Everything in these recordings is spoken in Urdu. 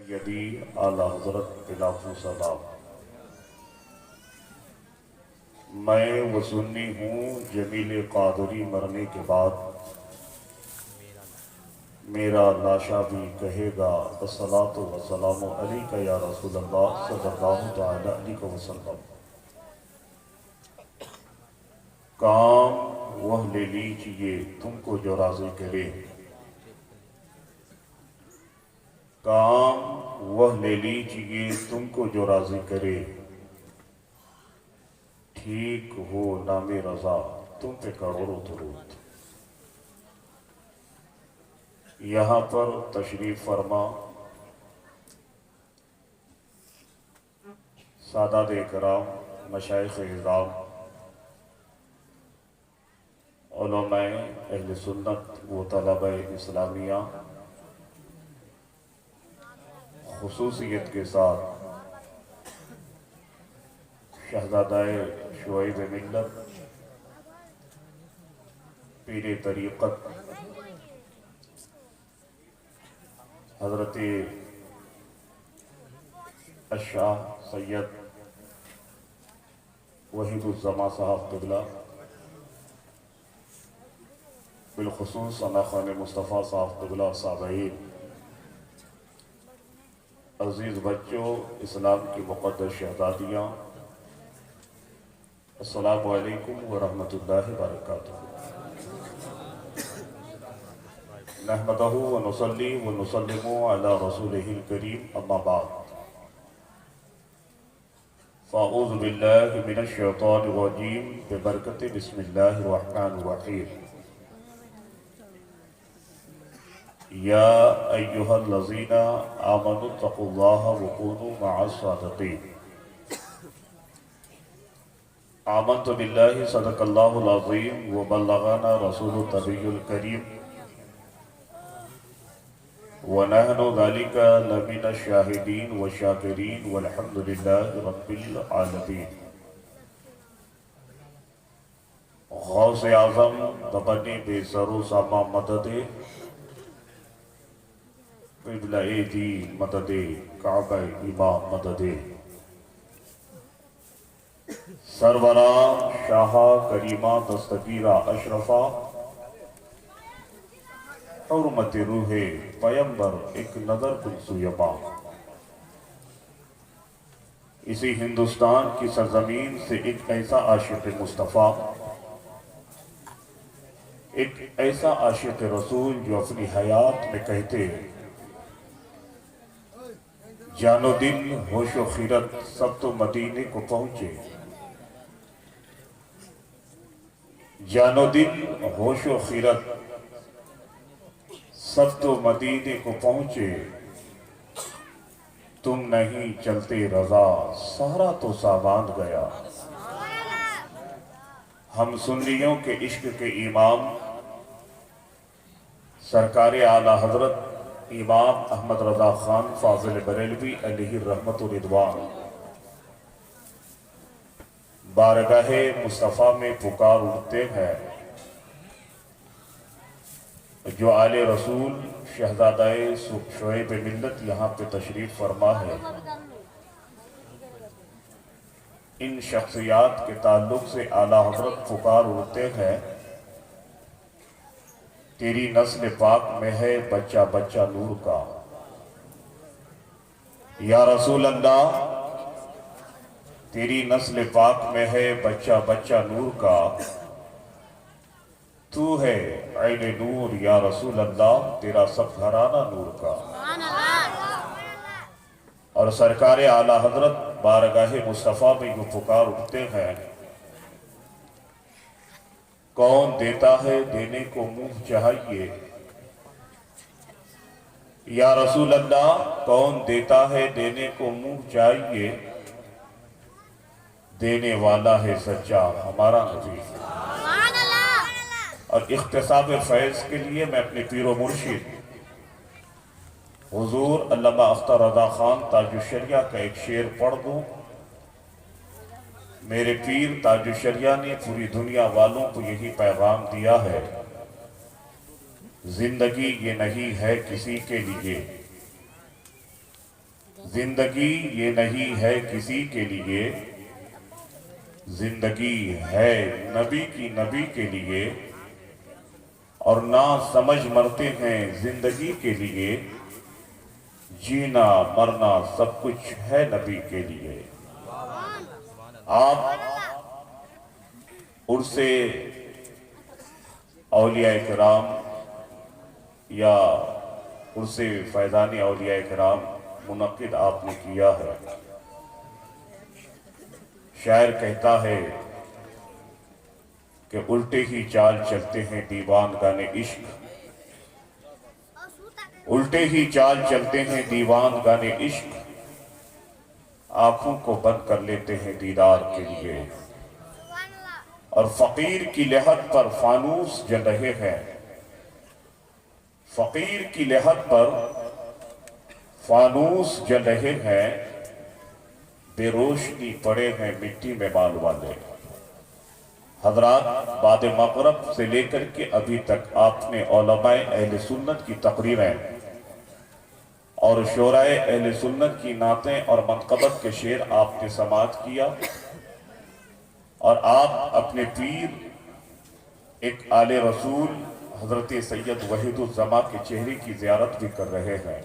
سیدی اعلی حضرت الاف سلام۔ میں وہ سنی ہوں جمیل قادری مرنے کے بعد میرا لاشا بھی کہے گا الصلاۃ والسلام علیک یا رسول اللہ صلی اللہ تعالی علیہ وسلم۔ کام وہ لے لیجئے تم کو جو راضی کرے، کام وہ لے لیجئے تم کو جو راضی کرے، ٹھیک ہو نام رضا تم پہ کروڑوں درود۔ یہاں پر تشریف فرما سادات اکرام، مشائخ اعظام، علماء اہل سنت و طلبہ اسلامیہ، خصوصیت کے ساتھ شہزادہ شعیب ملت، پیر طریقت حضرت الشاہ سید وحید الزما صاحب قبلہ، بالخصوص ثنا خان مصطفیٰ صاحب قبلہ، سامعین، عزیز بچوں، اسلام کی مقدس شہزادیاں، السلام علیکم ورحمۃ اللہ وبرکاتہ۔ نحمدہ ونصلی ونسلم علی رسولہ الکریم، اما بعد، فاعوذ باللہ من الشیطان الرجیم ببرکت بسم اللہ الرحمن الرحیم۔ یا ایہا الذین آمنوا اتقوا اللہ وکونوا مع الصادقین۔ آمنت باللہ صدق اللہ العظیم وبلغنا رسول النبی الکریم ونحن ذلك لمن الشاہدین والشاکرین والحمد للہ رب العالمین۔ غوث اعظم دبنی بے سر و ساما مدد، قبلہ دی مدد، کعبہ امام مدد، سرورہ شاہا کریمہ دستگیرہ اشرفہ، حرمت روح پیمبر ایک نظر کن سویما۔ اسی ہندوستان کی سرزمین سے ایک ایسا عاشق مصطفیٰ، ایک ایسا عاشق رسول جو اپنی حیات میں کہتے جان و دل ہوش و خیرت سب تو مدینے کو پہنچے، جان و دل ہوش و خیرت سب تو مدینے کو پہنچے، تم نہیں چلتے رضا سارا تو سامان گیا۔ ہم سنیوں کے عشق کے امام سرکار اعلیٰ حضرت امام احمد رضا خان فاضل بریلوی علیہ رحمت و رضوان بارگاہ مصطفیٰ میں پکار اٹھتے ہیں، جو آل رسول شہزادہ شعیب ملت یہاں پہ تشریف فرما ہے۔ ان شخصیات کے تعلق سے اعلیٰ حضرت پکار اٹھتے ہیں، تیری نسل پاک میں ہے بچہ بچہ نور کا، یا رسول اللہ تیری نسل پاک میں ہے بچہ بچہ نور کا، تو ہے عین نور یا رسول اللہ تیرا سب گھرانہ نور کا۔ اور سرکار اعلیٰ حضرت بارگاہ مصطفیٰ میں یوں پکار اٹھتے ہیں، کون دیتا ہے دینے کو منہ چاہیے، یا رسول اللہ کون دیتا ہے دینے کو منہ چاہیے، دینے والا ہے سچا ہمارا نبی۔ اور اختصاب فیض کے لیے میں اپنے پیر و مرشد حضور علامہ اختر رضا خان تاج الشریعہ کا ایک شعر پڑھ دوں۔ میرے پیر تاج الشریعہ نے پوری دنیا والوں کو یہی پیغام دیا ہے، زندگی یہ نہیں ہے کسی کے لیے، زندگی یہ نہیں ہے کسی کے لیے، زندگی ہے نبی کے لیے، اور نہ سمجھ مرتے ہیں زندگی کے لیے، جینا مرنا سب کچھ ہے نبی کے لیے۔ آپ عرص اولیاء کرام یا عرص فیضان اولیاء کرام منعقد آپ نے کیا ہے۔ شاعر کہتا ہے کہ الٹے ہی چال چلتے ہیں دیوان گانے عشق، الٹے ہی چال چلتے ہیں دیوان گانے عشق، آنکھوں کو بند کر لیتے ہیں دیدار کے لیے، اور فقیر کی لحد پر فانوس جل رہے ہیں، فقیر کی لحد پر فانوس جل رہے ہیں، بے روشنی پڑے ہیں مٹی میں بال والے۔ حضرات، بعد مغرب سے لے کر کے ابھی تک آپ نے علماء اہل سنت کی تقریریں اور شعراء اہل سنت کی نعتیں اور منقبت کے شعر آپ نے سماعت کیا، اور آپ اپنے پیر ایک آل رسول حضرت سید وحید الزما کے چہرے کی زیارت بھی کر رہے ہیں۔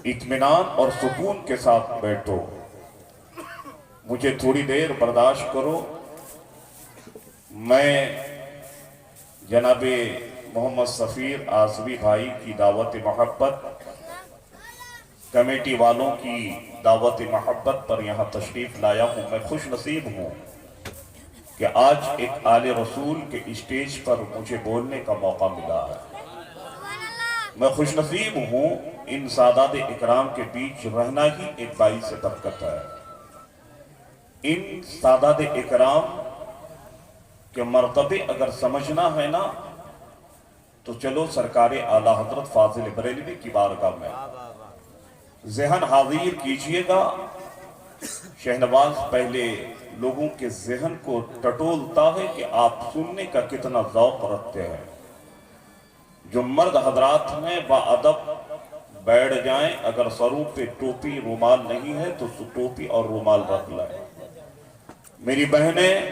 اطمینان اور سکون کے ساتھ بیٹھو، مجھے تھوڑی دیر برداشت کرو، میں جناب محمد سفیر آصفی بھائی کی دعوت محبت، کمیٹی والوں کی دعوت محبت پر یہاں تشریف لایا ہوں۔ میں خوش نصیب ہوں کہ آج ایک آل رسول کے اسٹیج پر مجھے بولنے کا موقع ملا ہے۔ میں خوش نصیب ہوں، ان سادات اکرام کے بیچ رہنا ہی ایک باعث برکت ہے۔ ان سادات اکرام کے مرتبے اگر سمجھنا ہے نا تو چلو سرکار اعلیٰ حضرت فاضل بریلوی کی بارگاہ میں ذہن حاضر کیجئے گا۔ شہنواز پہلے لوگوں کے ذہن کو ٹٹولتا ہے کہ آپ سننے کا کتنا ذوق رکھتے ہیں۔ جو مرد حضرات ہیں باادب بیٹھ جائیں، اگر سروں پہ ٹوپی رومال نہیں ہے تو ٹوپی اور رومال رکھ لیں۔ میری بہنیں،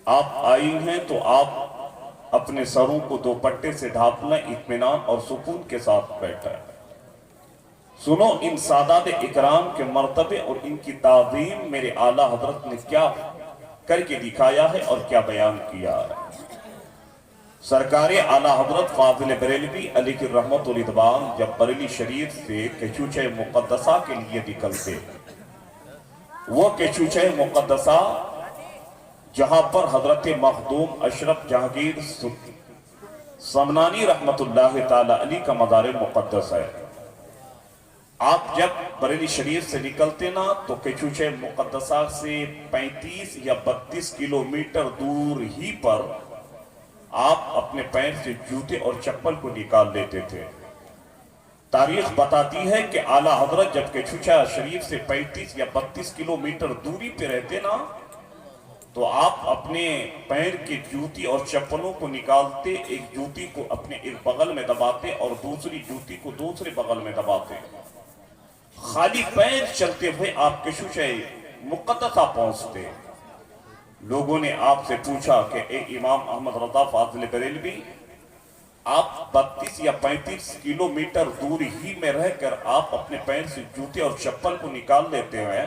آپ آئی ہیں تو آپ اپنے سروں کو دوپٹے سے ڈھانپ لیں، اطمینان اور سکون کے ساتھ بیٹھیں۔ سنو ان سادات اکرام کے مرتبے اور ان کی تعظیم میرے اعلیٰ حضرت نے کیا کر کے دکھایا ہے اور کیا بیان کیا ہے۔ سرکار اعلیٰ حضرت فاضل بریلوی علیہ الرحمت والرضوان جب بریلی شریف سے کچوچہ مقدسہ کے لیے نکلتے، وہ کچوچہ مقدسہ جہاں پر حضرت مخدوم اشرف جہانگیر سمنانی رحمت اللہ تعالی علیہ کا مزار مقدس ہے۔ آپ جب بریلی شریف سے نکلتے نا تو کچوچہ مقدسہ سے 35 یا 32 کلومیٹر دور ہی پر آپ اپنے پیر سے جوتے اور چپل کو نکال لیتے تھے۔ تاریخ بتاتی ہے کہ اعلیٰ حضرت جب کچوچہ شریف سے 35 یا 32 کلومیٹر دوری پہ رہتے نا تو آپ اپنے پیر کے جوتی اور چپلوں کو نکالتے، ایک جوتی کو اپنے ایک بغل میں دباتے اور دوسری جوتی کو دوسرے بغل میں دباتے، خالی پیر چلتے ہوئے آپ کچوچہ مقدسہ پہنچتے۔ لوگوں نے آپ سے پوچھا کہ اے امام احمد رضا فاضل بریلوی، آپ 32 یا 35 کلومیٹر دور ہی میں رہ کر آپ اپنے پیر سے جوتے اور چپل کو نکال لیتے ہیں،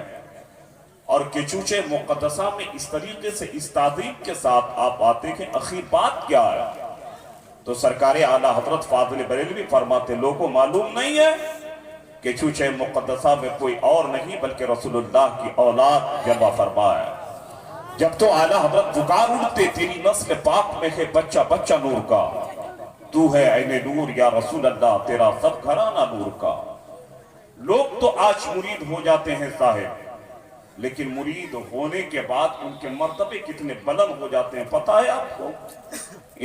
اور کچوچہ مقدسہ میں اس طریقے سے اس تعظیم کے ساتھ آپ آتے ہیں، آخر بات کیا ہے؟ تو سرکار اعلیٰ حضرت فاضل بریلوی فرماتے، لوگوں معلوم نہیں ہے کچوچہ مقدسہ میں کوئی اور نہیں بلکہ رسول اللہ کی اولاد جمع فرما ہے۔ جب تو اعلیٰ حضرت پکار اٹھتے، تیری نسل پاک میں ہے بچہ بچہ نور کا، تو ہے عین نور یا رسول اللہ، تیرا سب گھرانہ نور کا۔ لوگ تو آج مرید ہو جاتے ہیں صاحب، لیکن مرید ہونے کے بعد ان کے مرتبے کتنے بلند ہو جاتے ہیں پتہ ہے آپ کو؟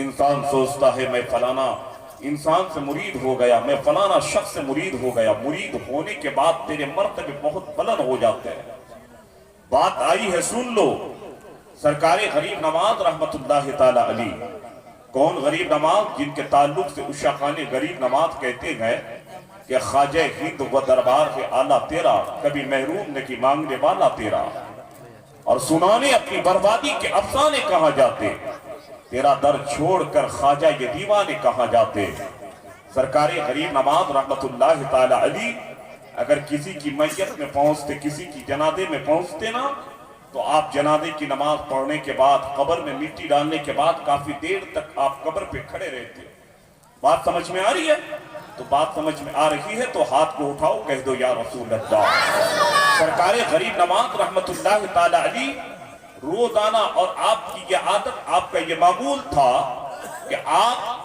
انسان سوچتا ہے میں فلانا انسان سے مرید ہو گیا، میں فلانا شخص سے مرید ہو گیا، مرید ہونے کے بعد تیرے مرتبے بہت بلند ہو جاتے ہیں۔ بات آئی ہے سن لو، سرکار غریب نواز رحمت اللہ تعالی علیہ، کون غریب نواز؟ جن کے تعلق سے عشاقان غریب نواز کہتے ہیں کہ خواجہ ہند و دربار کے آلہ تیرا، کبھی محروم نے کی مانگنے والا تیرا، اور سنانے اپنی بربادی کے افسانے کہاں جاتے، تیرا در چھوڑ کر خواجہ یہ دیوانے کہاں جاتے۔ سرکار غریب نواز رحمت اللہ تعالی علی اگر کسی کی میت میں پہنچتے، کسی کی جنازے میں پہنچتے نا، تو آپ جنازے کی نماز پڑھنے کے بعد، قبر میں مٹی ڈالنے کے بعد کافی دیر تک آپ قبر پہ کھڑے رہتے۔ بات سمجھ میں آ رہی ہے؟ تو بات سمجھ میں آ رہی ہے تو ہاتھ کو اٹھاؤ، کہہ دو یا رسول اللہ۔ سرکار غریب نواز رحمت اللہ تعالی علی روزانہ، اور آپ کی یہ عادت، آپ کا یہ معمول تھا کہ آپ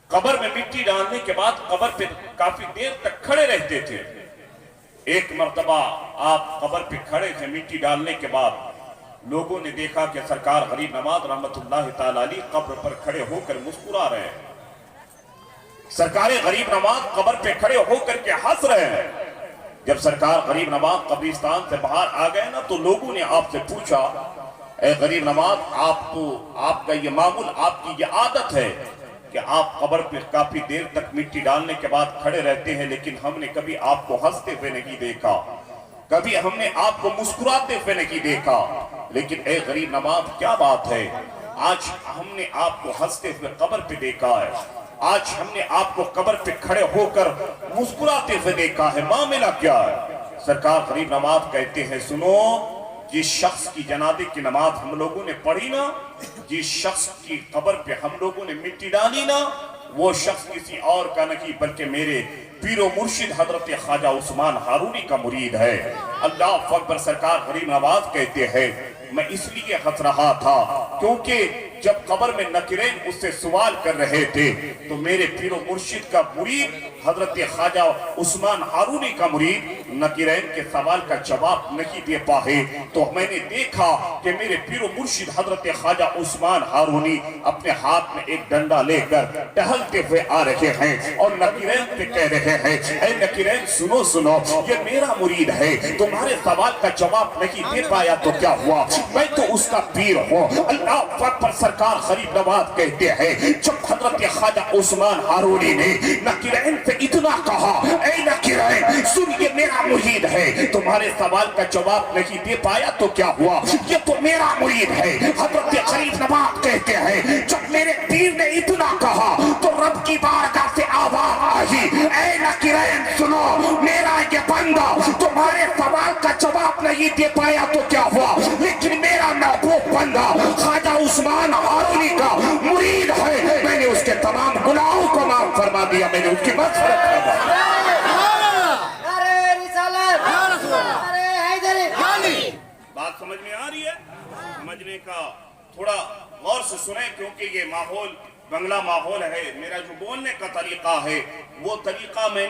قبر میں مٹی ڈالنے کے بعد قبر پہ کافی دیر تک کھڑے رہتے تھے۔ ایک مرتبہ آپ قبر پہ کھڑے تھے مٹی ڈالنے کے بعد، لوگوں نے دیکھا کہ سرکار غریب نواز رحمت اللہ تعالی علی قبر پر کھڑے ہو کر مسکرا رہے ہیں۔ سرکار غریب نواز قبر پہ کھڑے ہو کر کے ہنس رہے ہیں۔ جب سرکار غریب نواز قبرستان سے باہر آ گئے نا، تو لوگوں نے آپ سے پوچھا، اے غریب نواز، آپ کا یہ معمول، آپ کی یہ عادت ہے کہ آپ قبر پہ کافی دیر تک مٹی ڈالنے کے بعد کھڑے رہتے ہیں، لیکن ہم نے کبھی آپ کو ہنستے ہوئے نہیں دیکھا، کبھی ہم نے آپ کو مسکراتے ہوئے نہیں دیکھا، لیکن اے غریب نواز کیا بات ہے، آج ہم نے آپ کو ہنستے ہوئے قبر پہ دیکھا ہے، آج ہم نے آپ کو قبر پہ کھڑے ہو کر مسکراتے ہوئے دیکھا ہے، معاملہ کیا ہے؟ سرکار غریب نواز کہتے ہیں، سنو، جس شخص کی جنازے کی نماز ہم لوگوں نے پڑھی نا، جس شخص کی قبر پہ ہم لوگوں نے مٹی ڈالی نا، وہ شخص کسی اور کا نہیں بلکہ میرے پیر و مرشد حضرت خواجہ عثمان ہارونی کا مرید ہے۔ اللہ اکبر۔ سرکار غریب نواز کہتے ہیں، میں اس لیے ہنس رہا تھا کیونکہ جب قبر میں نکرین اس سے سوال کر رہے تھے تو میرے پیر و مرشد کا مرید حضرت خواجہ عثمان ہارونی کا مرید نکرین کے سوال کا جواب نہیں دے پائے، تو میں نے دیکھا کہ میرے پیر و مرشد حضرت خواجہ عثمان ہارونی اپنے ہاتھ میں ایک ڈنڈا لے کر ٹہلتے ہوئے آ رہے ہیں اور نکرین پہ کہہ رہے ہیں، اے نکرین سنو سنو، یہ میرا مرید ہے، تمہارے سوال کا جواب نہیں دے پایا تو کیا ہوا، میں تو اس کا پیر ہوں۔ اللہ اکبر۔ سرکار غریب نواز کہتے ہیں، جب حضرت خواجہ عثمان ہارونی نے نکرین سے اتنا کہا، اے نکرین سن، یہ میرا مرید ہے، تمہارے سوال کا جواب نہیں دے پایا تو کیا ہوا، یہ تو میرا مرید ہے۔ حضرت غریب نواز کہتے ہیں، جب میرے پیر نے اتنا کہا تو رب کی بارگاہ سے آواز آئی، اے نکرین سنو، میرا یہ بندہ تمہارے سوال کا جواب نہیں دے پایا تو کیا ہوا، لیکن میرا محبوب بندہ خواجہ عثمان ہارونی کا مرید ہے، میں نے اس کے تمام گناہوں کو معاف فرما دیا، میں نے اس کی مغفرت فرما دی۔ بات سمجھ میں آ رہی ہے؟ سمجھنے کا تھوڑا غور سے سنیں، کیونکہ یہ ماحول بنگلہ ماحول ہے، میرا جو بولنے کا طریقہ ہے وہ طریقہ میں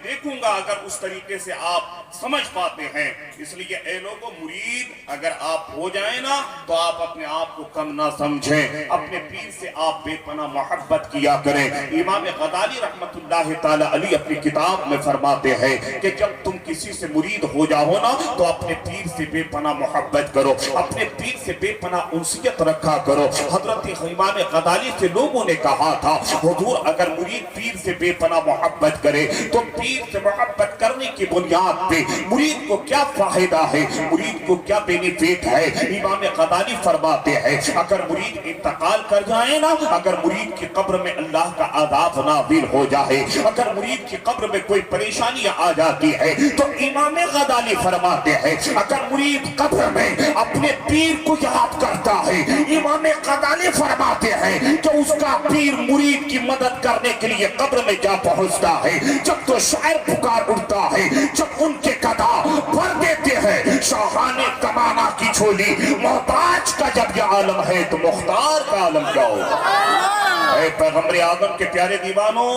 دیکھوں گا اگر اس طریقے سے آپ سمجھ پاتے ہیں، اس لیے اے لوگوں، مرید اگر آپ ہو جائیں نا تو آپ اپنے آپ کو کم نہ سمجھیں، اپنے پیر سے آپ بے پناہ محبت کیا کریں۔ امام غزالی رحمت اللہ تعالی علی اپنی کتاب میں فرماتے ہیں کہ جب تم کسی سے مرید ہو جاؤ نا تو اپنے پیر سے بے پناہ محبت کرو، اپنے پیر سے بے پناہ انسیت رکھا کرو۔ حضرت امام غزالی سے لوگوں نے کہا تھا، حضور اگر مرید پیر سے بے پناہ محبت کرے تو پیر سے محبت کرنے کی بنیاد پہ مرید کو کیا فائدہ ہے، مرید کو کیا بینیفٹ ہے۔ امام غزالی فرماتے ہیں، اگر مرید انتقال کر جائے نا، اگر مرید کی قبر میں اللہ کا عذاب نازل ہو جائے، اگر مرید کی قبر میں کوئی پریشانی آ جاتی ہے تو امام غزالی فرماتے ہیں، اگر مرید قبر میں اپنے پیر کو یاد کرتا ہے، امام غزالی فرماتے ہیں کہ اس کا پیر مرید کی مدد کرنے کے لیے قبر میں جا پہنچتا ہے۔ جب تو شاعر پکار اٹھتا ہے، جب ان کے قدا بھر دیتے ہیں شاہان کمانہ کی جھولی، محتاج کا جب یہ عالم ہے تو مختار کا عالم کیا ہوگا۔ اے پیغمبر اعظم کے پیارے دیوانوں،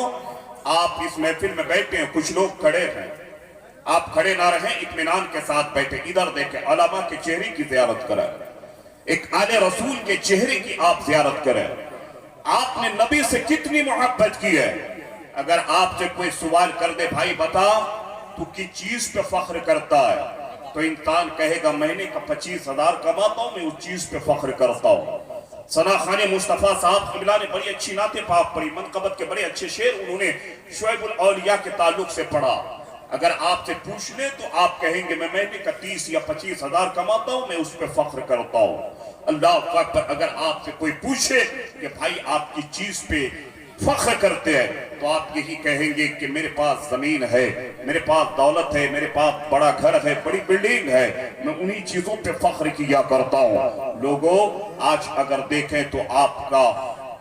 آپ اس محفل میں بیٹھے ہیں، کچھ لوگ کھڑے ہیں، آپ کھڑے نہ رہیں، اطمینان کے ساتھ بیٹھے، ادھر دیکھیں، علماء کے چہرے کی زیارت کریں، ایک آل رسول کے چہرے کی آپ زیارت کریں۔ آپ نے نبی سے کتنی محبت کی ہے؟ اگر آپ سے کوئی سوال کر دے، بھائی بتا تو کس چیز پہ فخر کرتا ہے، تو انسان کہے گا مہینے کا 25,000 کماتا ہوں، میں اس چیز پہ فخر کرتا ہوں۔ ثنا خان مصطفیٰ صاحب قبلہ نے بڑی اچھی نعت پاک پڑھی، منقبت کے بڑے اچھے شعر انہوں نے شعیب الاولیاء کے تعلق سے پڑھا۔ اگر آپ سے پوچھ لیں تو آپ کہیں گے میں مہینے کا 30 یا 25 ہزار کماتا ہوں، میں اس پہ فخر کرتا ہوں۔ اللہ اکبر۔ اگر آپ سے کوئی پوچھے کہ بھائی آپ کی چیز پہ فخر کرتے ہیں تو آپ یہی کہیں گے کہ میرے پاس زمین ہے، میرے پاس دولت ہے، میرے پاس بڑا گھر ہے، بڑی بلڈنگ ہے، میں انہی چیزوں پہ فخر کیا کرتا ہوں۔ لوگوں آج اگر دیکھیں تو آپ کا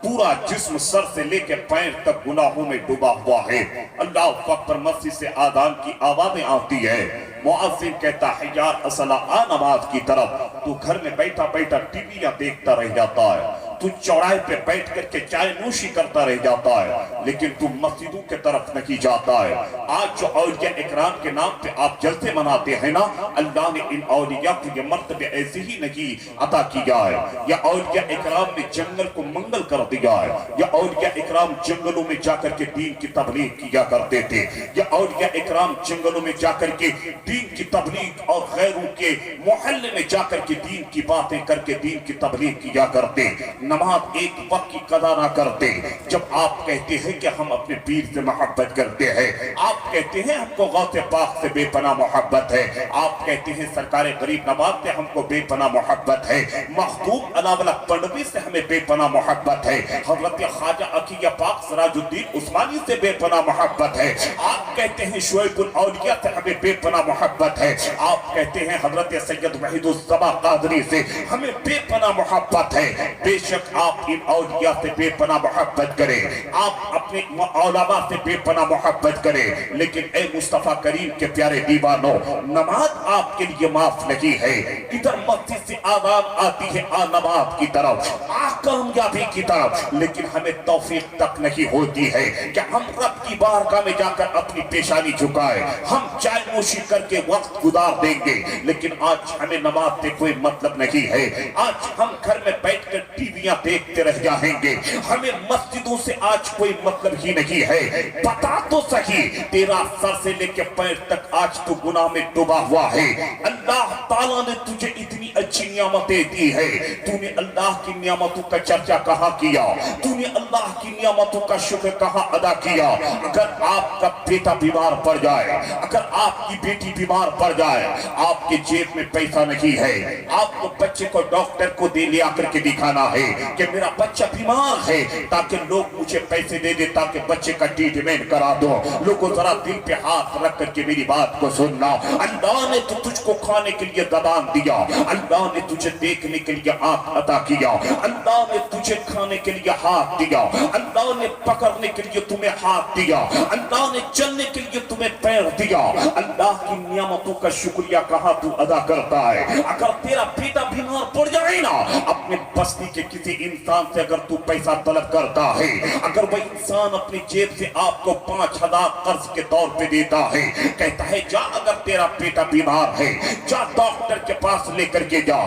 پورا جسم سر سے لے کے پیر تک گناہوں میں ڈوبا ہوا ہے۔ اللہ اکبر۔ مسجد سے آذان کی آوازیں آتی ہے، مؤذن کہتا ہے یا اصلا آ نماز کی طرف، تو گھر میں بیٹھا بیٹھا ٹی ویاں دیکھتا رہ جاتا ہے، تو چوراہے پہ بیٹھ کر کے چائے نوشی کرتا رہ جاتا ہے، لیکن تو مسجدوں کے طرف نہیں جاتا ہے۔ آج جو اولیاء اکرام کے نام پہ آپ جلسے مناتے ہیں نا، اللہ نے ان اولیاء کو یہ مرتبہ ایسے ہی نہیں عطا کیا ہے۔ یا اولیاء اکرام نے جنگل کو منگل کر دیا ہے، یا اولیاء اکرام جنگلوں میں جا کر کے دین کی تبلیغ کیا کرتے تھے، یا اولیاء اکرام جنگلوں میں جا کر کے دین کی تبلیغ اور غیروں کے محلے میں جا کر کے دین کی باتیں کر کے دین کی تبلیغ کیا کرتے۔ نماز ایک وقت کی قضا نہ کرتے۔ جب آپ کہتے ہیں کہ ہم اپنے پیر سے محبت کرتے ہیں، آپ کہتے ہیں ہم کو غوث پاک سے بے پناہ محبت ہے، آپ کہتے ہیں سرکار غریب نواز سے ہم کو بے پناہ محبت ہے، مخدوم علامہ پنڈوی سے ہمیں بے پناہ محبت ہے، حضرت خواجہ عقیہ پاک سراج الدین عثمانی سے بے پناہ محبت ہے، آپ کہتے ہیں شعیب الاولیاء سے ہمیں بے پناہ محبت ہے، آپ کہتے ہیں حضرت سید وحید الصبا قادری سے ہمیں بے پناہ محبت ہے۔ بے شک آپ ان اولیاء سے بے پناہ محبت کریں، آپ اپنے علماء سے بے پناہ محبت کریں، لیکن اے مصطفیٰ کریم کے پیارے دیوانوں، نماز آپ کے لیے معاف نہیں ہے۔ ادھر مسجد سے آذان آتی ہے آ نماز کی طرف، آ کامیابی کی طرف، لیکن ہمیں توفیق تک نہیں ہوتی ہے کہ ہم رب کی بارگاہ میں جا کر اپنی پیشانی جھکائیں، ہم چائے نوشی کر کے وقت گزار دیں گے، لیکن آج ہمیں نماز سے کوئی مطلب نہیں ہے۔ آج ہم گھر میں بیٹھ کر ٹی ویاں دیکھتے رہ جائیں گے، ہمیں مسجدوں سے آج کوئی مطلب ہی نہیں ہے۔ بتا تو صحیح، تیرا سر سے لے کے پیر تک آج تو گناہ میں ڈوبا ہوا ہے۔ اللہ تعالیٰ نے تجھے اتنی اچھی نعمتیں دی ہے، تو نے اللہ کی نعمتوں کا چرچا کہاں کیا؟ تو نے اللہ کی نعمتوں کا شکر کہاں ادا کیا؟ اگر آپ کا بیٹا بیمار پڑ جائے، اگر آپ کی بیٹی بیمار پڑ جائے، آپ کے جیب میں پیسہ نہیں ہے، آپ کو بچے کو ڈاکٹر کو دے لیا کر کے دکھانا ہے کہ میرا بچہ بیمار ہے، تاکہ لوگ مجھے پیسے دے دے تاکہ بچے کا ٹریٹمنٹ کرا دو۔ لوگوں ذرا دل پہ ہاتھ رکھ کر کے میری بات کو سننا، اللہ نے تو تجھ کو کھانے کے لیے زبان دیا، اللہ نے تجھے دیکھنے کے لیے آنکھ عطا کیا، اللہ نے تجھے کھانے کے لیے ہاتھ دیا، اللہ نے پکڑنے کے لیے تمہیں ہاتھ دیا، اللہ نے چلنے کے لیے تمہیں پیر دیا۔ اللہ کی نعمتوں کا شکریہ کہاں تو ادا کرتا ہے؟ اگر تیرا بیٹا بیمار پڑ جائے نا، اپنے بستی کے کسی انسان سے اگر تو پیسہ طلب کرتا ہے، اگر وہ انسان اپنی جیب سے آپ کو 5000 قرض کے طور پہ دیتا ہے، کہتا ہے جا اگر تیرا بیٹا بیمار ہے، جا ڈاکٹر کے پاس لے کر کے جا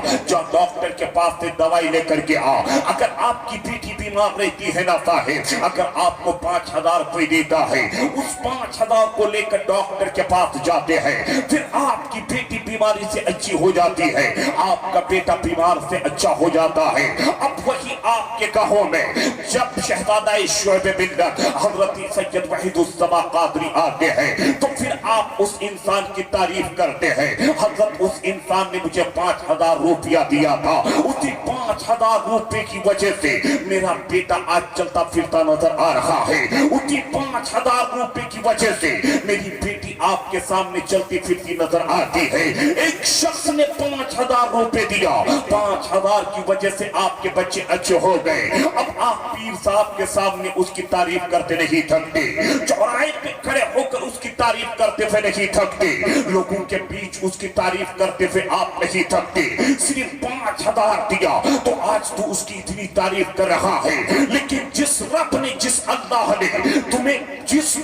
ڈاکٹر کے پاس سے دوائی لے کر کے آ۔ اگر آپ کی بیٹی بیمار رہتی ہے نا صاحب، اگر آپ کو 5000 کوئی دیتا ہے، اس 5000 کو لے کر ڈاکٹر کے پاس جاتے ہیں، پھر آپ کی بیٹی بیماری سے اچھی ہو جاتی ہے، آپ کا بیٹا بیمار سے اچھا ہو جاتا ہے۔ اب وہی آپ کے گاہوں میں جب شہزادہ شعیب ملت حضرت سید وحید الصبا قادری آتے ہیں، تو پھر آپ اس انسان کی تعریف کرتے ہیں، حضرت اس انسان نے مجھے 5000 روپیہ دیا تھا، اسی 5000 روپے کی وجہ سے میرا بیٹا آج چلتا پھرتا نظر آ رہا ہے، اسی 5000 روپے کی وجہ سے میری بیٹی آپ کے سامنے چلتی پھرتی نظر آتی ہے۔ ایک شخص نے 5000 روپے دیا، 5000 کی وجہ سے آپ کے بچے اچھے ہو گئے۔ اب آپ پیر صاحب کے سامنے اس کی تعریف کرتے نہیں تھکتے، چوراہے پہ کھڑے ہو کر اس کی تعریف کرتے ہوئے نہیں تھکتے، لوگوں کے بیچ اس کی تعریف کرتے ہوئے آپ نہیں تھکتے۔ صرف 5000 دیا تو آج تو اس کی اتنی تعریف کر رہا ہے، لیکن جس رب نے، جس اللہ نے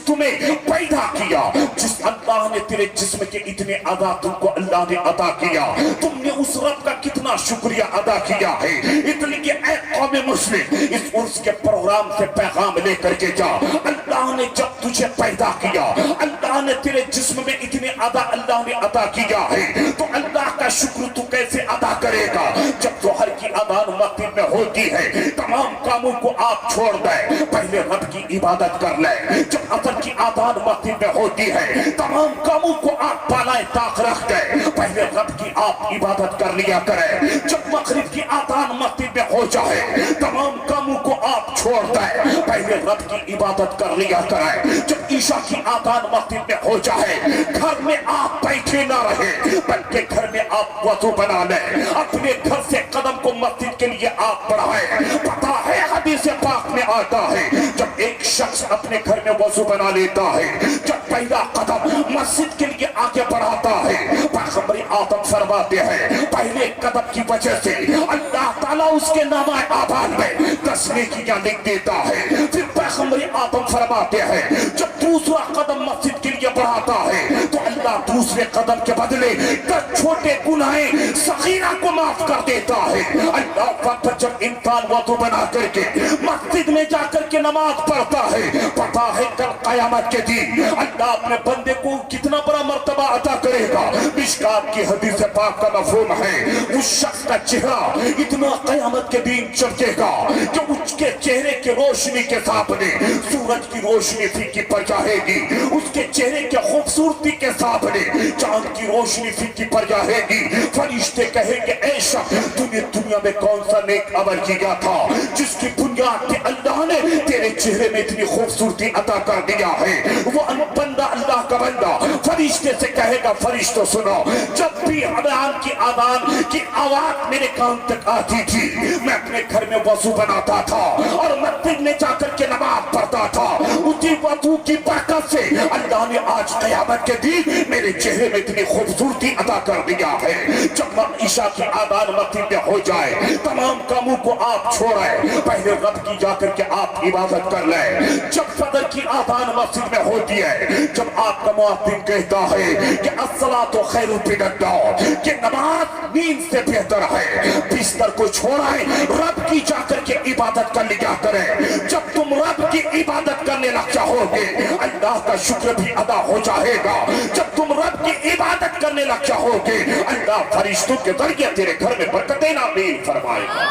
تمہیں پیدا کیا، جس اللہ نے تیرے جسم کے اتنے اعضاء تم کو اللہ نے عطا کیا، تم نے اس رب کا کتنا شکریہ ادا کیا ہے۔ اس لیے اے قوم مسلم، اس عرس کے پروگرام سے پیغام لے کر کے جا، اللہ اللہ نے جب تجھے پیدا کیا، اللہ نے تیرے جسم میں اتنے ادا اللہ نے عطا کیا ہے، تو اللہ کا شکر تو کیسے ادا کرے گا جب ظہر کی اذان مسجد میں ہوتی ہے؟ تمام کاموں کو آپ چھوڑ دیں، پہلے رب کی عبادت کر لیں۔ جب عصر کی اذان مسجد میں ہوتی ہے، تمام کاموں کو آپ بالائے طاق رکھ دیں، پہلے رب کی آپ عبادت کر لیا کریں۔ جب مغرب کی اذان مسجد میں ہو جائے، تمام کاموں کو آپ چھوڑ دیں، پہلے رب کی عبادت کر لیا کریں۔ جب عشاء کی اذان مسجد میں ہو جائے، گھر میں آپ بیٹھے نہ رہے، بلکہ گھر میں آپ وضو بنا لیں، اپنے گھر سے قدم کو مسجد کے لیے آپ بڑھائیں۔ پتہ ہے حدیث پاک میں آتا ہے، جب ایک شخص اپنے گھر میں وضو بنا لیتا ہے، جب پہلا قدم مسجد کے لیے آگے بڑھاتا ہے، پیغمبر آدم فرماتے ہیں پہلے قدم کی وجہ سے اللہ تعالیٰ اس کے نامہ اعمال میں 10 نیکیاں لکھ دیتا ہے۔ پھر پیغمبر آدم فرماتے ہیں جب دوسرا قدم مسجد کے لیے بڑھاتا ہے تو اللہ دوسرے قدم کے بدلے 10 چھوٹے گناہیں صغیرہ کو معاف کر دیتا ہے۔ اللہ وقت جب انسان وضو بنا کر کے مسجد میں جا کر کے نماز پڑھتا ہے، پتہ ہے کل قیامت کے دن اللہ اپنے بندے کو کتنا بڑا مرتبہ عطا کرے گا۔ مشکات کی حدیث پاک کا مفہوم ہے اس شخص کا چہرہ اتنا قیامت کے دن چمکے گا کہ اس کے چہرے کی روشنی کے سامنے سورج کی روشنی پھیکی پڑ جائے گی، اس کے چہرے کی خوبصورتی کے سامنے چاند کی روشنی پھیکی پڑ جائے گی۔ فرشتے کہیں گے اے شخص تو نے دنیا میں کون سا نیک عمل کیا تھا جس کی بنیاد پہ اللہ نے تیرے چہرے میں اتنی خوبصورتی عطا کر دیا ہے؟ وہ بندہ اللہ کا بندہ فرشتے سے کہے گا فرشتوں سنو، جب بھی اذان کی آذان کی آواز میرے کان تک آتی تھی میں اپنے گھر میں وضو بناتا تھا اور مسجد میں جا کر کے نماز پڑھتا تھا، اسی وضو کی برکت سے اللہ نے آج قیامت کے دن میرے چہرے میں اتنی خوبصورتی عطا کر دیا ہے۔ جب عشاء کی آذان مسجد میں ہو جائے، تمام کاموں کو آپ چھوڑیں، پہلے رب کی جا کر کے آپ عبادت کر لیں۔ جب فجر کی آذان مسجد میں ہوتی ہے، جب آپ کا مؤذن کہتا ہے کہ الصلاۃ خیر من النوم، کہ نماز نیند سے بہتر ہے، بستر کو چھوڑائیں، رب کی جا کر کے عبادت کر لیا کریں۔ جب تم رب کی عبادت کرنے لگ جاؤ گے، اللہ کا شکر بھی ادا ہو جائے گا۔ جب تم رب کی عبادت کرنے لگ جاؤ گے، اللہ فرشتوں کے ذریعے تیرے گھر میں برکتیں نازل فرمائے گا۔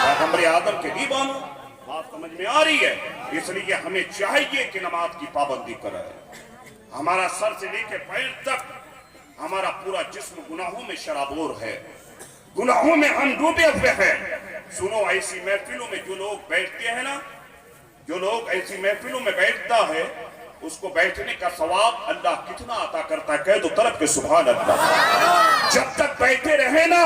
پیغمبر آدم کے دیوانوں، بات سمجھ میں آ رہی ہے؟ اس لیے ہمیں چاہیے کہ نماز کی پابندی کریں۔ ہمارا سر سے لے کے پیر تک ہمارا پورا جسم گناہوں میں شرابور ہے، گناہوں میں ہم ڈوبے ہوئے ہیں۔ سنو، ایسی محفلوں میں جو لوگ بیٹھتے ہیں نا، جو لوگ ایسی محفلوں میں بیٹھتا ہے، اس کو بیٹھنے کا ثواب اللہ کتنا عطا کرتا ہے، کہہ دو طرف کے سبحان اللہ۔ جب تک بیٹھے رہے نا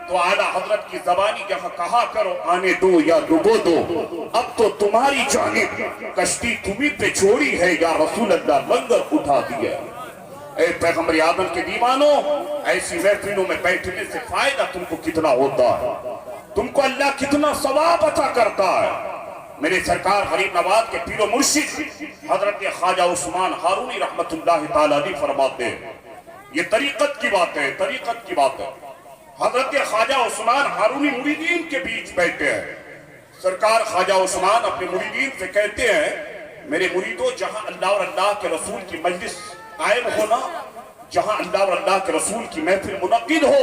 تو اعلیٰ حضرت کی زبانی جہاں کہا کرو آنے دو یا ڈبو دو، اب تو تمہاری جانب کشتی تمہیں پہ چھوڑی ہے یا رسول اللہ لنگر اٹھا دیا۔ اے پیغمبر آدم کے دیوانوں، ایسی محفلوں میں بیٹھنے سے فائدہ تم کو کتنا ہوتا ہے، تم کو اللہ کتنا ثواب عطا کرتا ہے۔ میرے سرکار غریب نواز کے پیر و مرشد حضرت خواجہ عثمان ہارونی رحمت اللہ تعالیٰ علیہ فرماتے ہیں، یہ طریقت کی بات ہے، طریقت کی بات ہے۔ حضرت خواجہ عثمان ہارونی مریدین کے بیچ بیٹھے ہیں، سرکار خواجہ عثمان اپنے مریدین سے کہتے ہیں میرے مریدوں، جہاں اللہ اور اللہ کے رسول کی مجلس قائم ہونا، جہاں اللہ اور اللہ کے رسول کی محفل منعقد ہو،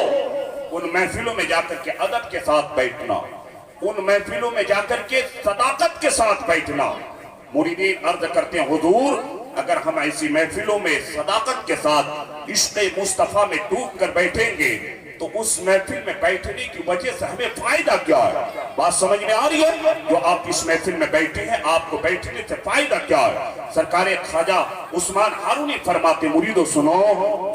ان محفلوں میں جا کر کے ادب کے ساتھ بیٹھنا، ان محفلوں میں جا کر کے صداقت کے ساتھ بیٹھنا۔ مریدین عرض کرتے ہیں حضور، اگر ہم ایسی محفلوں میں صداقت کے ساتھ عشق مصطفیٰ میں ڈوب کر بیٹھیں گے تو اس محفل میں بیٹھنے کی وجہ سے ہمیں فائدہ کیا ہے؟ بات سمجھ میں آ رہی ہے؟ جو آپ اس محفل میں بیٹھے ہیں، آپ کو بیٹھنے سے فائدہ کیا ہے؟ سرکار خواجہ عثمان ہارونی فرماتے مریدو سنو،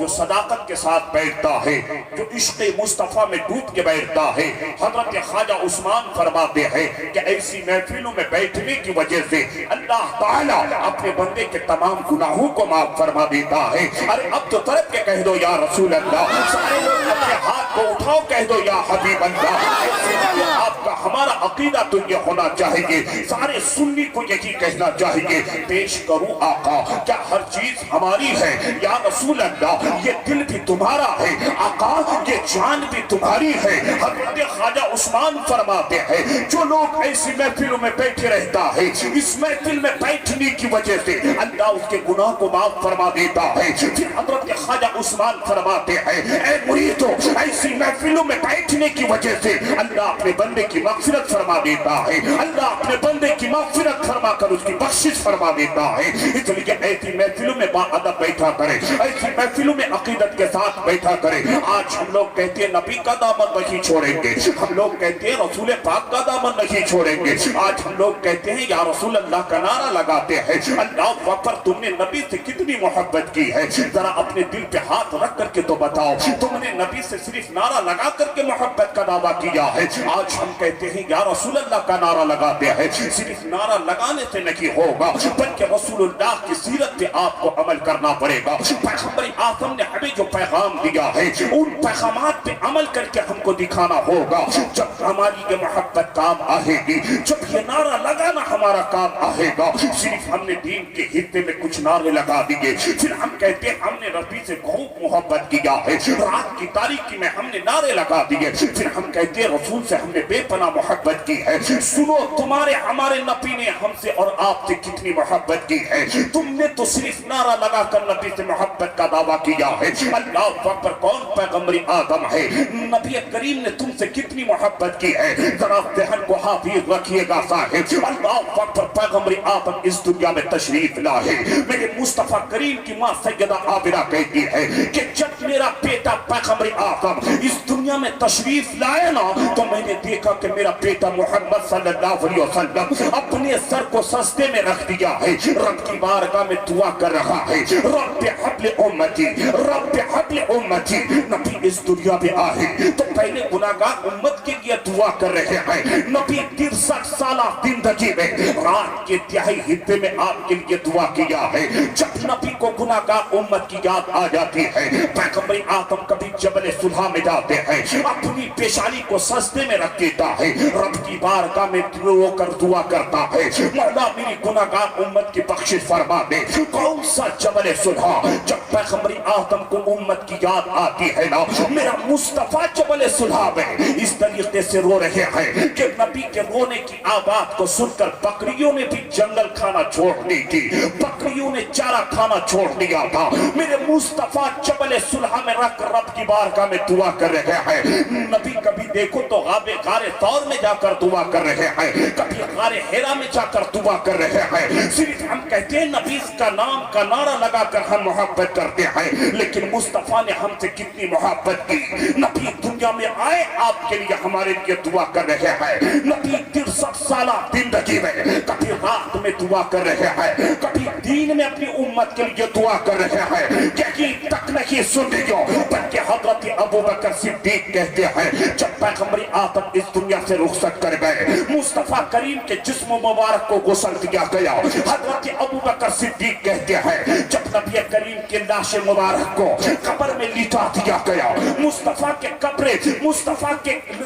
جو صداقت کے ساتھ بیٹھتا ہے، جو عشق مصطفیٰ میں ڈوب کے بیٹھتا ہے، حضرت خواجہ عثمان فرماتے ہیں کہ ایسی محفلوں میں بیٹھنے کی وجہ سے اللہ تعالیٰ اپنے بندے کے تمام گناہوں کو معاف فرما دیتا ہے۔ ارے اب تو طرف کے کہہ دو یا رسول اللہ، سارے لوگ اپنے ہاتھ کو اٹھاؤ کہہ دو یا حبیب اللہ. آپ کا ہمارا عقیدہ تو یہ ہونا چاہیے, سارے سنی کو یہی کہنا چاہیے, پیش کروں آقا کیا ہر چیز ہماری ہے یا رسول اللہ, یہ دل بھی تمہارا ہے آقا, یہ جان بھی تمہاری ہے. حضرت خواجہ عثمان فرماتے ہیں جو لوگ ایسی محفلوں میں بیٹھے رہتا ہے, اس محفل میں بیٹھنے کی وجہ سے اللہ اس کے گناہ کو معاف فرما دیتا ہے. پھر حضرت خواجہ عثمان فرماتے ہیں اے مریدو, ایسی محفلوں میں بیٹھنے کی وجہ سے اللہ اپنے بندے کی مغفرت فرما دیتا ہے, اللہ اپنے بندے کی مغفرت فرما کر اس کی بخشش فرما دیتا ہے. اس لیے ایسی محفلوں میں با ادب بیٹھا کرے, ایسی محفلوں میں عقیدت کے ساتھ بیٹھا کرے. آج ہم لوگ کہتے ہیں نبی کا دامن نہیں چھوڑیں گے, ہم لوگ کہتے ہیں رسول پاک کا دامن نہیں چھوڑیں گے, آج ہم لوگ کہتے ہیں یا رسول اللہ کا نعرہ لگاتے ہیں. اللہ اکبر, تم نے نبی سے کتنی محبت کی ہے, ذرا اپنے دل پہ ہاتھ رکھ کر کے تو بتاؤ, تم نے نبی سے صرف نعرہ لگا کر کے محبت کا دعویٰ کیا ہے. آج ہم کہتے ہیں یا رسول اللہ کا نعرہ لگاتے ہیں, صرف نعرہ لگانے سے نہیں ہوگا بلکہ رسول اللہ کی سیرت پہ آپ کو عمل کرنا پڑے گا. پیغمبر اعظم نے ہمیں جو پیغام دیا ہے ان پیغامات پہ عمل کر کے ہم کو دکھانا ہوگا. جب ہماری یہ محبت کام آئے گی, جب یہ نعرہ لگانا ہمارا کام آئے گا, صرف ہم نے دین کے حصے میں کچھ نعرے لگا دیے, پھر ہم کہتے ہیں ہم نے ربی سے بہت محبت کیا ہے, رات کی تاریکی میں ہم نے نعرے لگا دیے, پھر ہم کہتے ہیں رسول سے ہم نے بے پناہ محبت کی ہے. سنو, تمہارے ہمارے نبی نے ہم سے اور آپ سے کتنی محبت کی ہے. تم نے تو صرف نعرہ لگا کر نبی سے محبت کا دعویٰ کیا ہے. اللہ اکبر, کون پیغمبر آدم ہے, نبی کریم نے تم سے کتنی محبت کی ہے. ذرا ذہن کو حافظ رکھیے گا صاحب. اللہ اکبر, پیغمبر آدم اس دنیا میں تشریف لائے. میرے مصطفیٰ کریم کی ماں سیدہ عابدہ کہتی ہے کہ جب میرا بیٹا پیغمبر آدم اس دنیا میں تشریف لائے نا, تو میں نے دیکھا کہ میرا بیٹا محمد صلی اللہ علیہ وسلم اپنے سر کو سجدے میں رکھ دیا ہے, رب کی بارگاہ میں دعا کر رہا ہے, رب حبل امتی, رب حبل امتی. نبی اس دنیا میں آئے تو پہلے گناہگار امت کے لیے دعا کر رہے ہیں. نبی 63 سالہ زندگی میں رات کے تہائی حصے میں آپ کے لیے دعا کیا ہے. جب نبی کو گناہگار امت کی یاد آ جاتی ہے, پیغمبر آدم کبھی جبل صلح میں جاتے ہیں, اپنی پیشانی کو سجدے میں رکھ دیتا ہے, رب کی بارگاہ میں رو کر دعا کرتا ہے, مولا میری گناہگار امت کی بخشش فرما دے. کون سا جبل صلح؟ جب پیغمبر آدم کو امت کی یاد آتی ہے نا, میرا مصطفیٰ جبل صلح میں اس طریقے سے رو رہے ہیں کہ نبی کے رونے کی آواز کو سن کر بکریوں نے بھی جنگل کھانا چھوڑ دی تھی, بکریوں نے چارہ کھانا چھوڑ دیا تھا. میرے مصطفیٰ جبل صلح میں رکھ رب کی بارگاہ میں دعا کر رہے ہیں. نبی کبھی دیکھو تو غار طور میں جا کر دعا کر رہے ہیں, کبھی غار حرا میں جا کر دعا کر رہے ہیں. صرف ہم کہتے ہیں نبی کا نام کا نعرہ لگا کر ہم محبت کرتے ہیں, لیکن مصطفیٰ نے ہم سے کتنی محبت کی. نبی دنیا میں آئے, آپ کے لیے ہمارے لیے دعا کر رہے ہیں. نبی 63 سالہ زندگی میں کبھی رات میں دعا کر رہے ہیں, کبھی دین میں اپنی امت کے لیے دعا کر رہے ہیں. یہی تک نہیں سنیو, بلکہ حضرت ابوبکر صدیق کہتے ہیں جب پیغمبر آدم اس دنیا سے رخصت کر گئے, مصطفیٰ کریم کے جسم مبارک کو غسل دیا گیا. حضرت ابوبکر صدیق کہتے ہیں جب نبی کریم کے لاش مبارک کو قبر میں لٹا دیا گیا, مصطفیٰ کے قبر, مصطفیٰ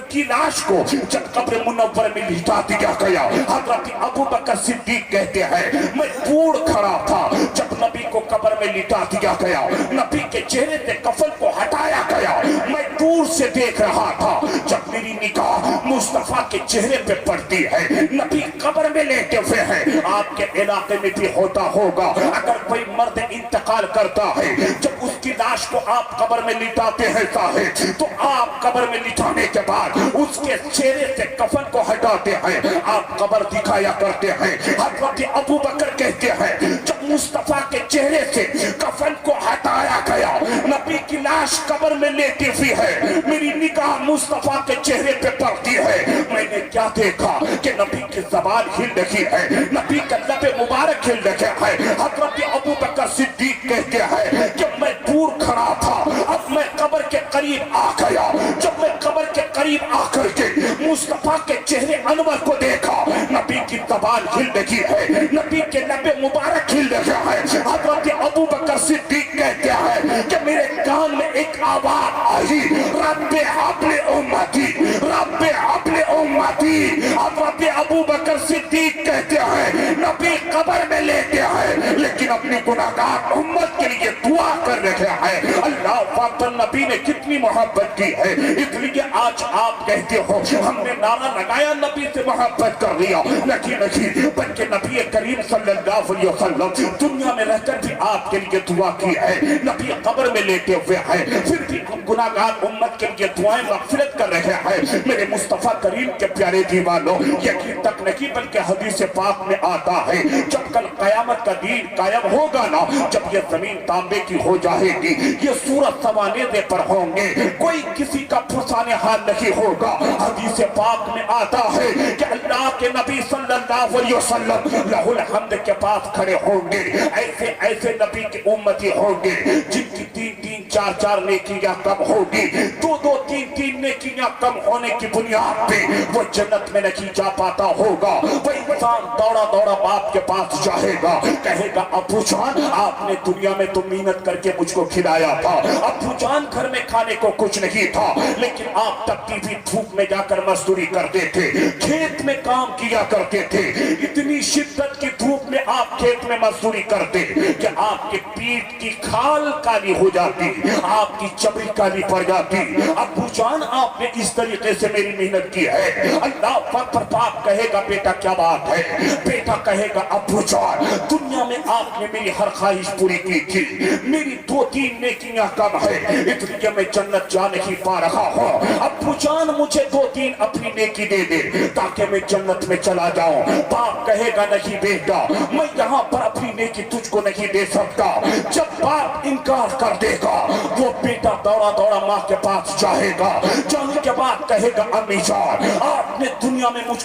کی لاش کو جب قبر منور میں لٹا دیا گیا, حضرت ابوبکر صدیق کہتے ہیں میں دور کھڑا تھا جب نبی کو قبر میں لٹا دیا گیا, نبی کے چہرے سے کفن کو ہٹایا گیا. میں دور سے دیکھ رہا تھا جب میری نگاہ مصطفیٰ کے چہرے پہ پڑتی ہے, نبی قبر میں لیٹے ہوئے ہیں. آپ کے علاقے میں بھی ہوتا ہوگا, اگر کوئی مرد انتقال کرتا ہے, جب اس کی لاش کو آپ قبر میں لٹاتے ہیں صاحب, تو آپ قبر میں لٹانے کے بعد اس کے چہرے سے کفن کو ہٹاتے ہیں, آپ قبر دکھایا کرتے ہیں. حضرت ابوبکر کہتے ہیں جب مصطفیٰ کے چہرے سے کفن کو ہٹایا گیا, نبی کی لاش قبر میں لیٹی ہوئی ہے, میری نگاہ مصطفیٰ کے چہرے پہ پڑتی ہے. میں نے کیا دیکھا کہ نبی کی زبان ہل رہی ہے, نبی کا لب مبارک ہل رہے ہیں. حضرت ابوبکر صدیق کہتے ہیں کہ میں دور کھڑا تھا, اب میں قبر کے قریب آ گیا. جب میں قبر کے قریب آ کر کے مصطفیٰ کے چہرے انور کو دیکھا, نبی کی زبان ہل رہی ہے, نبی کے لب مبارک ہل رہا ہے. حضرت ابوبکر صدیق کہتے ہیں کہ میرے کان میں ایک آواز آئی، رب حبل امتی، رب حبل امتی۔ حضرت ابو بکر صدیق کہتے ہیں نبی قبر میں لیتے ہیں لیکن اپنی گناہگار امت کے لیے دعا کر رہے ہیں۔ اللہ پاک نبی نے کتنی محبت کی ہے، اس لیے آج آپ کہتے ہو ہم نے نعرہ لگایا نبی سے محبت کر لیا، نہیں بلکہ نبی کریم صلی اللہ علیہ وسلم دنیا میں رہ کر بھی آپ کے لیے دعا کی ہے، نبی قبر میں لیتے ہوئے ہیں پھر بھی ہم گناہگار امت کے لیے دعائیں مغفرت کر رہے ہیں۔ میرے مصطفیٰ کریم کے پیارے دیوانوں، یقین تک نہیں بلکہ حدیث پاک میں آتا ہے جب کل قیامت کا دین قائم ہوگا نا، جب یہ زمین تانبے کی ہو جائے گی، یہ سورج سوانے پر ہوں گے، کوئی کسی کا پھسانے حال نہیں ہوگا۔ حدیث پاک میں آتا ہے کہ اللہ کے نبی صلی اللہ علیہ وسلم لہ الحمد کے پاس کھڑے ہوں گے، ایسے ایسے نبی کے امتی ہوں گے جن کی تین تین چار چار نیکیاں کم ہوگی، دو دو تین تین نیکیاں کم ہونے کی بنیاد پہ وہ جنت میں نہیں جا پاتا ہوگا۔ وہ انسان دوڑا دوڑا باپ کے پاس جائے گا، کہے گا ابو جان آپ نے دنیا میں تو محنت کر کے مجھ کو کھلایا تھا، ابو جان گھر میں کھانے کو کچھ نہیں تھا لیکن آپ تپتی بھی دھوپ میں جا کر مزدوری کرتے تھے، کھیت میں کام کیا کرتے تھے، اتنی شدت کی دھوپ میں آپ کھیت میں مزدوری کرتے کہ آپ کے پیٹ کی کھال کالی ہو جاتی، آپ کی چمڑی کالی پڑ جاتی۔ ابو جان آپ نے اس طریقے سے میری محنت کی ہے۔ اللہ پر باپ کہے گا بیٹا کیا بات ہے، بیٹا کہے گا ابو جان دنیا میں آپ نے میری ہر خواہش پوری کی تھی، میری دو تین نیکیاں کم ہے اس لیے میں جنت جا نہیں پا رہا ہوں، ابو جان مجھے دو تین اپنی نیکی دے دے تاکہ میں جنت میں چلا جاؤں۔ باپ کہے گا نہیں بیٹا میں یہاں پر اپنی نیکی تجھ کو نہیں دے سکتا۔ جب باپ انکار کر دے گا وہ بیٹا دوڑا دوڑا ماں کے پاس جائے گا، جانے کے بعد کہے گا امی جان آپ نے دنیا میں مجھ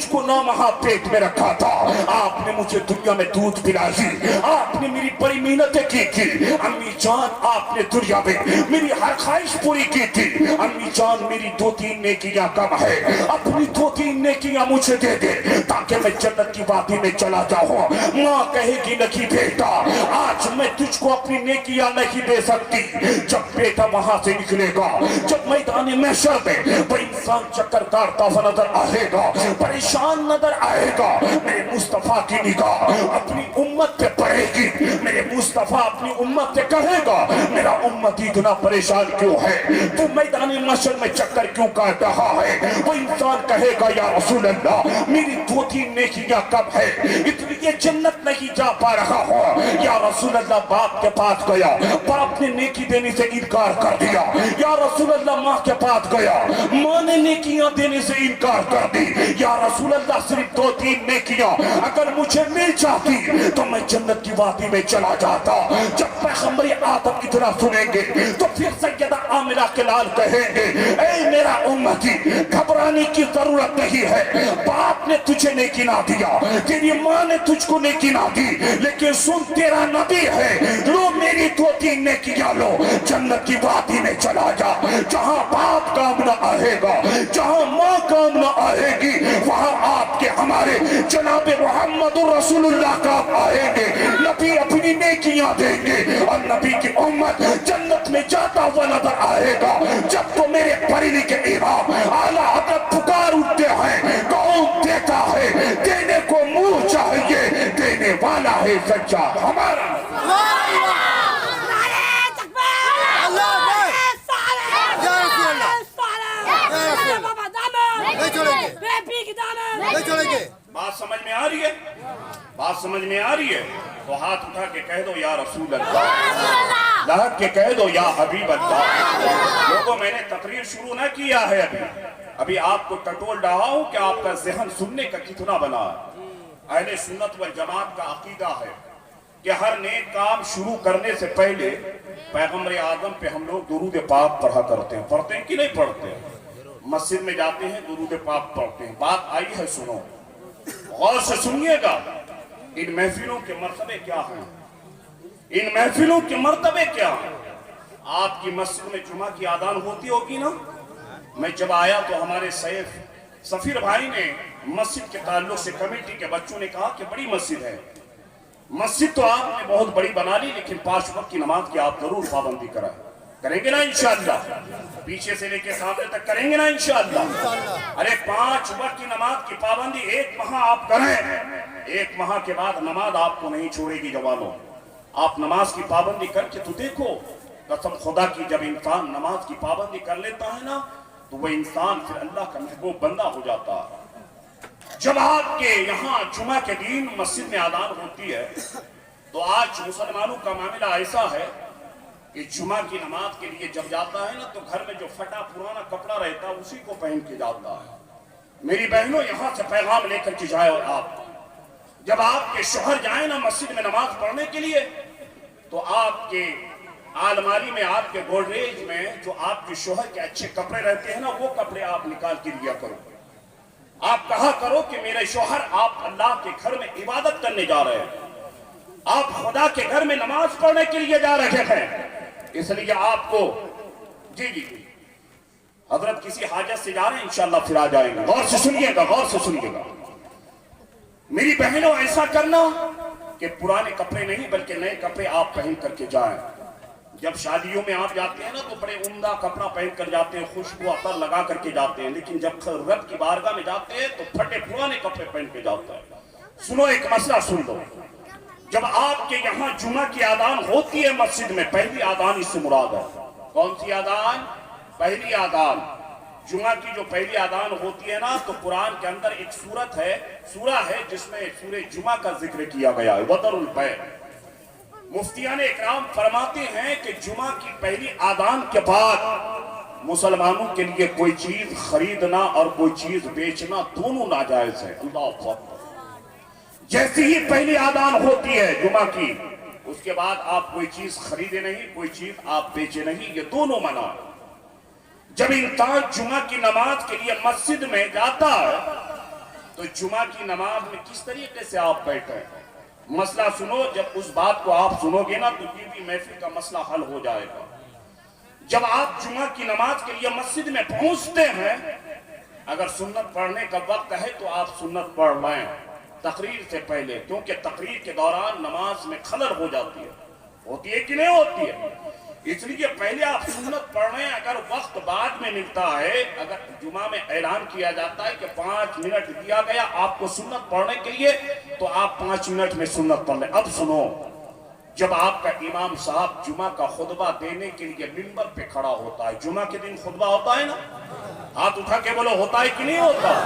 کو 9 ماہ پیٹ میں رکھا تھا، آپ نے مجھے دنیا میں دودھ پلائی، آپ نے میری بڑی محنتیں کی تھی، امی جان آپ نے دنیا میں میری ہر خواہش پوری کی تھی، امی جان میری دو تین نیکیاں کم ہے، اپنی دو تین نیکیاں مجھے دے دے تاکہ میں جنت کی وادی میں چلا جاؤں۔ ماں کہے گی نہیں بیٹا آج میں تجھ کو اپنی نیکیاں نہیں دے سکتی۔ جب بیٹا وہاں سے نکلے گا، جب میدان محشر میں وہ انسان چکر کاٹتا ہوا نظر آئے گا، پریشان نظر آئے گا، میرے مصطفیٰ کی نگاہ اپنی امت پہ پڑے گی، میرے مصطفیٰ اپنی امت سے کہے گا میرا امت اتنا پریشان کیوں ہے، تو میدان محشر میں چکر کیوں کاٹ رہا ہے؟ وہ انسان کہے گا یا رسول اللہ میری دو تین نیکیاں کم ہے اس لیے جنت نہیں جا پا رہا ہوں۔ یا رسول اللہ باپ کے پاس گیا، باپ نے نیکی دینے سے انکار کر دیا، یا رسول اللہ ماں کے پاس گیا، ماں نے نیکیاں دینے سے انکار کر دی، یا رسول اللہ صرف دو تین نیکیاں اگر مجھے مل جاتی تو میں جنت کی وادی میں چلا جاتا۔ جب پیغمبر آدم اتنا سنیں گے تو پھر سیدہ آمنہ کے لال کہیں گے اے میرا امتی گھبرانے کی ضرورت نہیں ہے، باپ نے تجھے نیکی نہ دیا، تیری ماں نے تجھ کو نیکی نہ دی، لیکن سن تیرا نبی ہے، لو میری دو تین نیکیاں لو، جنت کی وادی میں چلا جا، جہاں باپ کام نہ آئے گا، جہاں ماں کام نہ آئے گی، وہاں آپ کے ہمارے جناب محمد رسول اللہ کام آئیں گے، نبی اپنی نیکیاں دیں گے اور نبی کی امت جنت میں جاتا ہوا نظر آئے گا۔ جب تو میرے بریلی کے امام اعلیٰ حضرت پکار اٹھتے ہیں کون دیتا ہے، دینے کو منہ چاہیے، دینے والا ہے سچا ہمارا۔ بات سمجھ میں آ رہی ہے؟ بات سمجھ میں آ رہی ہے تو ہاتھ اٹھا کے کہہ دو یا رسول اللہ، لہک کے کہہ دو یا حبیب اللہ۔ لوگوں میں نے تقریر شروع نہ کیا ہے، ابھی آپ کو ٹٹول رہا ہوں کہ آپ کا ذہن سننے کا کتنا بنا ہے۔ اہل سنت والجماعت کا عقیدہ ہے کہ ہر نیک کام شروع کرنے سے پہلے پیغمبر اعظم پہ ہم لوگ درود پاک پڑھا کرتے ہیں، پڑھتے ہیں کہ نہیں پڑھتے ہیں؟ مسجد میں جاتے ہیں درود پاک پڑھتے ہیں۔ بات آئی ہے سنو، غور سے سنیے گا، ان محفلوں کے مرتبے کیا ہیں، ان محفلوں کے مرتبے کیا ہیں۔ آپ کی مسجد میں جمعہ کی اذان ہوتی ہوگی نا، میں جب آیا تو ہمارے سفیر بھائی نے مسجد کے تعلق سے کمیٹی کے بچوں نے کہا کہ بڑی مسجد ہے، مسجد تو آپ نے بہت بڑی بنا لی، لیکن 5 وقت کی نماز کی آپ ضرور پابندی کریں گے نا انشاءاللہ؟ پیچھے سے لے کے سامنے تک کریں گے نا انشاءاللہ؟ ارے 5 وقت کی نماز کی پابندی 1 ماہ آپ کریں، 1 ماہ کے بعد نماز آپ کو نہیں چھوڑے گی جوانوں۔ آپ نماز کی پابندی کر کے تو دیکھو، قسم خدا کی جب انسان نماز کی پابندی کر لیتا ہے نا تو وہ انسان پھر اللہ کا محبوب بندہ ہو جاتا ہے۔ جب آپ کے یہاں جمعہ کے دن مسجد میں اذان ہوتی ہے تو آج مسلمانوں کا معاملہ ایسا ہے کہ جمعہ کی نماز کے لیے جب جاتا ہے نا تو گھر میں جو پھٹا پرانا کپڑا رہتا ہے اسی کو پہن کے جاتا ہے۔ میری بہنوں یہاں سے پیغام لے کر کے جائے، اور آپ جب آپ کے شوہر جائیں نا مسجد میں نماز پڑھنے کے لیے تو آپ کے آلماری میں، آپ کے گوڈریج میں جو آپ کے شوہر کے اچھے کپڑے رہتے ہیں نا وہ کپڑے آپ نکال کے لیا کرو۔ آپ کہا کرو کہ میرے شوہر آپ اللہ کے گھر میں عبادت کرنے جا رہے ہیں، آپ خدا کے گھر میں نماز پڑھنے کے لیے جا رہے ہیں، اس لیے آپ کو جی حضرت کسی حاجت سے جا رہے ہیں انشاءاللہ پھر آ جائیں گے۔ غور سے سنیے گا، غور سے سنیے گا میری بہنوں، ایسا کرنا کہ پرانے کپڑے نہیں بلکہ نئے کپڑے آپ پہن کر کے جائیں۔ جب شادیوں میں آپ جاتے ہیں نا تو بڑے عمدہ کپڑا پہن کر جاتے ہیں، خوشبو عطر لگا کر کے جاتے ہیں، لیکن جب رب کی بارگاہ میں جاتے ہیں تو پھٹے پرانے کپڑے پہن کے جاتے ہیں۔ سنو ایک مسئلہ سن لو، جب آپ کے یہاں جمعہ کی اذان ہوتی ہے مسجد میں، پہلی اذان اس سے مراد ہے۔ کون سی اذان؟ پہلی اذان۔ جمعہ کی جو پہلی اذان ہوتی ہے نا تو قرآن کے اندر ایک سورہ ہے جس میں سورہ جمعہ کا ذکر کیا گیا ہے، وَذَرُوا الْبَيْعَ۔ مفتیان اکرام فرماتے ہیں کہ جمعہ کی پہلی اذان کے بعد مسلمانوں کے لیے کوئی چیز خریدنا اور کوئی چیز بیچنا دونوں ناجائز ہے۔ اللہ اکبر۔ جیسی ہی پہلی اذان ہوتی ہے جمعہ کی، اس کے بعد آپ کوئی چیز خریدے نہیں، کوئی چیز آپ بیچے نہیں، یہ دونوں منع ہے۔ جب انسان جمعہ کی نماز کے لیے مسجد میں جاتا ہے تو جمعہ کی نماز میں کس طریقے سے آپ بیٹھے ہیں؟ مسئلہ سنو، جب اس بات کو آپ سنو گے نا تو یہ بھی محفل کا مسئلہ حل ہو جائے گا۔ جب آپ جمعہ کی نماز کے لیے مسجد میں پہنچتے ہیں، اگر سنت پڑھنے کا وقت ہے تو آپ سنت پڑھ لیں تقریر سے پہلے، کیونکہ تقریر کے دوران نماز میں خلل ہو جاتی ہے، ہوتی ہے کہ نہیں ہوتی ہے؟ اس لیے پہلے آپ سنت پڑھ رہے ہیں۔ اگر وقت بعد میں ملتا ہے، اگر جمعہ میں اعلان کیا جاتا ہے کہ 5 منٹ دیا گیا آپ کو سنت پڑھنے کے لیے تو آپ 5 منٹ میں سنت پڑھ لیں۔ اب سنو، جب آپ کا امام صاحب جمعہ کا خطبہ دینے کے لیے منبر پہ کھڑا ہوتا ہے، جمعہ کے دن خطبہ ہوتا ہے نا، ہاتھ اٹھا کے بولو ہوتا ہے کہ نہیں ہوتا؟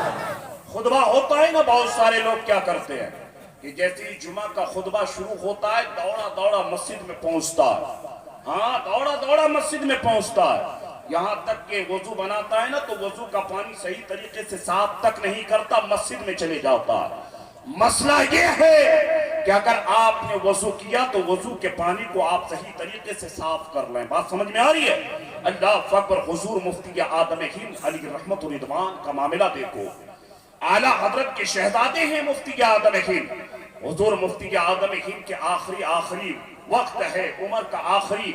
خطبہ ہوتا ہے نا، بہت سارے لوگ کیا کرتے ہیں کہ جیسے ہی جمعہ کا خطبہ شروع ہوتا ہے دوڑا مسجد میں پہنچتا ہے، ہاں دوڑا مسجد میں پہنچتا ہے، یہاں تک کہ وضو بناتا ہے نا تو وضو کا پانی صحیح طریقے سے صاف تک نہیں کرتا، مسجد میں چلے جاتا ہے۔ مسئلہ یہ ہے کہ اگر آپ نے وضو کیا تو وضو کے پانی کو آپ صحیح طریقے سے صاف کر لیں۔ بات سمجھ میں آ رہی ہے؟ اللہ اکبر۔ حضور مفتی اعظم ہند علی رحمت الرضوان کا معاملہ دیکھو، اعلیٰ حضرت کے شہزادے ہیں مفتی اعظم ہند۔ حضور مفتی اعظم ہند کے آخری وقت ہے، عمر کا آخری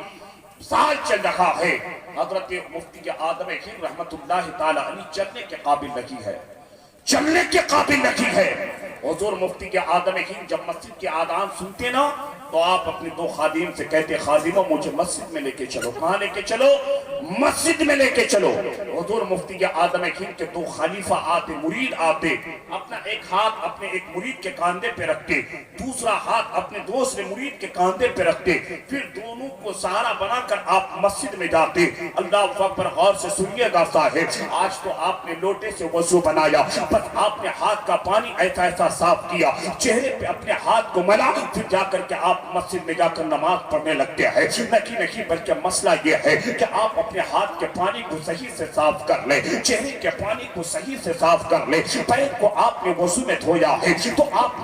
سال چل رہا ہے، حضرت مفتی اعظم ہند رحمت اللہ تعالی علیہ چلنے کے قابل نہیں ہے، چلنے کے قابل نہیں ہے۔ حضور مفتی اعظم ہند جب مسجد کے اذان سنتے نا تو آپ اپنے 2 خادم سے کہتے، خادموں مجھے مسجد میں لے کے چلو۔ کہاں لے کے چلو؟ مسجد میں لے کے چلو۔ حضور مفتی اعظم ہند کے 2 خلیفہ آتے، مرید آتے، اپنا ایک ہاتھ اپنے ایک مرید کے کاندھے پہ رکھتے، دوسرا ہاتھ اپنے دوسرے مرید کے کاندھے پہ رکھتے، پھر دونوں کو سہارا بنا کر آپ مسجد میں جاتے۔ اللہ اکبر۔ غور سے سنیے گا صاحب، آج تو آپ نے لوٹے سے وضو بنایا، بس آپ نے ہاتھ کا پانی ایسا صاف کیا، چہرے پہ اپنے ہاتھ کو ملا، پھر جا کر کے آپ مسجد میں جا کر نماز پڑھنے لگتے ہیں۔ نہیں بلکہ مسئلہ یہ ہے کہ آپ اپنے ہاتھ کے پانی کو صحیح سے صاف کر لیں، چہرے کے پانی کو صحیح سے صاف کر لیں، پیر کو آپ نے وضو میں دھویا ہے تو آپ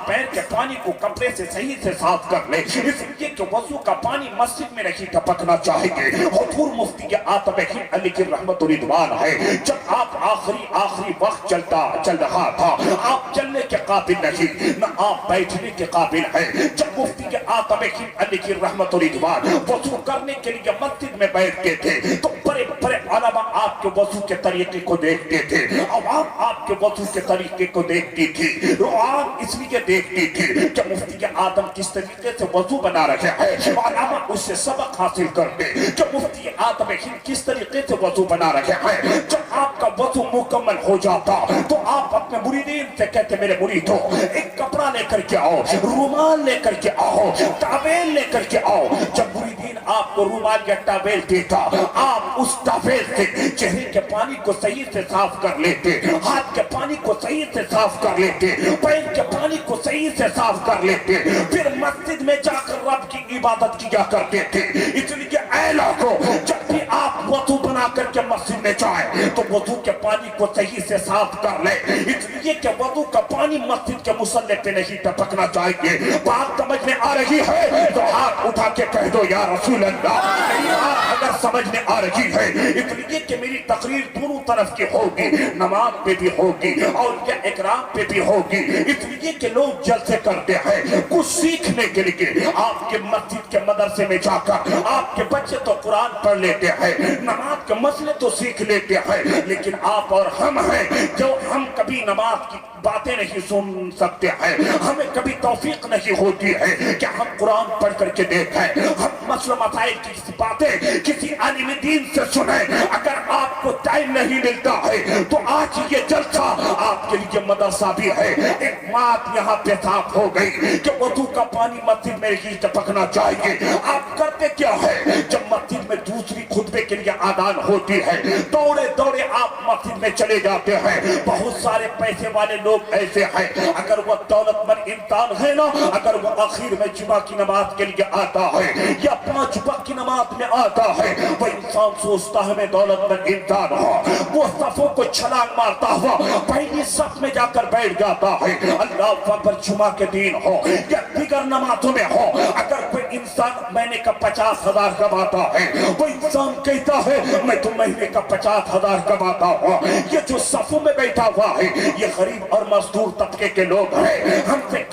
پیر کے پانی کو کپڑے سے صحیح سے صاف کر لیں، اس لیے کہ وضو کا پانی مسجد میں نہیں ٹپکنا چاہیے۔ حضور مفتی اعظم ہند علی کی رحمت الرضوان ہے، جب آپ آخری وقت چل رہا تھا، آپ چلنے کے قابل نہیں، نہ آپ بیٹھنے کے قابل ہیں، جب مفتی اعظم ہند علی کی رحمت الرضوان وضو کرنے کے لیے مسجد میں بیٹھتے تھے تو بڑے علماء آپ کے وضو کے طریقے کو دیکھتے تھے, عوام آپ کے وضو کے طریقے کو دیکھتی تھی. عوام اس لیے دیکھتی تھی کہ مفتی آدم کس طریقے سے وضو بنا رہے ہیں, علماء اس سے سبق حاصل کرتے کہ مفتی آدم ہند کس طریقے سے وضو بنا رہے ہیں. جب آپ کا وضو مکمل ہو جاتا تو آپ اپنے مریدین سے کہتے میرے مریدو ایک کپڑا لے کر کے آؤ, رومال لے کر کے آؤ, ٹاویل لے کر کے آؤ. جب مریدین آپ کو رومال یا ٹاویل دیتا, آپ اس ٹاویل سے چہرے کے پانی کو صحیح سے صاف کر لیتے, ہاتھ کے پانی کو صحیح سے صاف کر لیتے, پیر کے پانی کو صحیح سے صاف کر لیتے, پھر مسجد میں جا کر رب کی عبادت کیا کرتے تھے. اس لیے اے لوگوں, جب بھی آپ وضو بنا کر کے مسجد میں جائیں تو وضو کے پانی کو صحیح سے صاف کر لیں, اس لیے کہ وضو کا پانی مسجد کے مصلی پہ نہیں ٹپکنا چاہیے. بات سمجھ میں آ رہی ہے تو ہاتھ اٹھا کے کہہ دو یا رسول اللہ. اگر سمجھ میں آ رہی ہے, اس لیے کہ میری تقریر دونوں طرف کی ہوگی, نماز پہ بھی ہوگی اور یہ اکرام پہ بھی ہوگی. اس لیے کہ لوگ جلسے کرتے ہیں کچھ سیکھنے کے لیے. آپ کے مسجد کے مدرسے میں جا کر آپ کے بچے تو قرآن پڑھ لیتے ہیں, نماز کے مسئلے تو سیکھ لیتے ہیں, لیکن آپ اور ہم ہیں جو ہم کبھی نماز کی باتیں نہیں سن سکتے ہیں, ہمیں کبھی توفیق نہیں ہوتی ہے کہ ہم قرآن پڑھ کر کے دیکھیں, ہم مسئلہ مسائل کی باتیں کسی عالم دین سے سنیں. اگر آپ کو ٹائم نہیں ملتا ہے تو آج یہ جلسہ آپ کے لیے مدرسہ بھی ہے. ایک بات یہاں پہ صاف ہو گئی کہ وضو کا پانی مسجد میں ہی ٹپکنا چاہیے. آپ کرتے کیا ہے, جب مسجد میں دوسری خطبے کے لیے آذان ہوتی ہے دوڑے دوڑے آپ مسجد میں چلے جاتے ہیں. بہت سارے پیسے والے لوگ ایسے ہیں, اگر وہ دولت مند انسان ہے نا, اگر وہ آخر میں جمعہ کی نماز کے لیے آتا ہے یا 5 وقت کی نماز میں آتا ہے, وہ انسان سوچتا ہے میں دولت مند انسان ہوں, وہ صفوں کو چھلانگ مارتا ہوا پہلی صف میں جا کر بیٹھ جاتا ہے. اللہ اکبر, جمعہ کے دن ہو یا دیگر نمازوں میں ہو, اگر کوئی انسان مہینے کا 50,000 کماتا ہے, وہ انسان کہتا ہے میں تو مہینے کا 50,000 کماتا ہوں. یہ جو صفوں میں بیٹھا ہوا ہے یہ غریب اور مزدور طبقے کے لوگ ہیں, ہم سے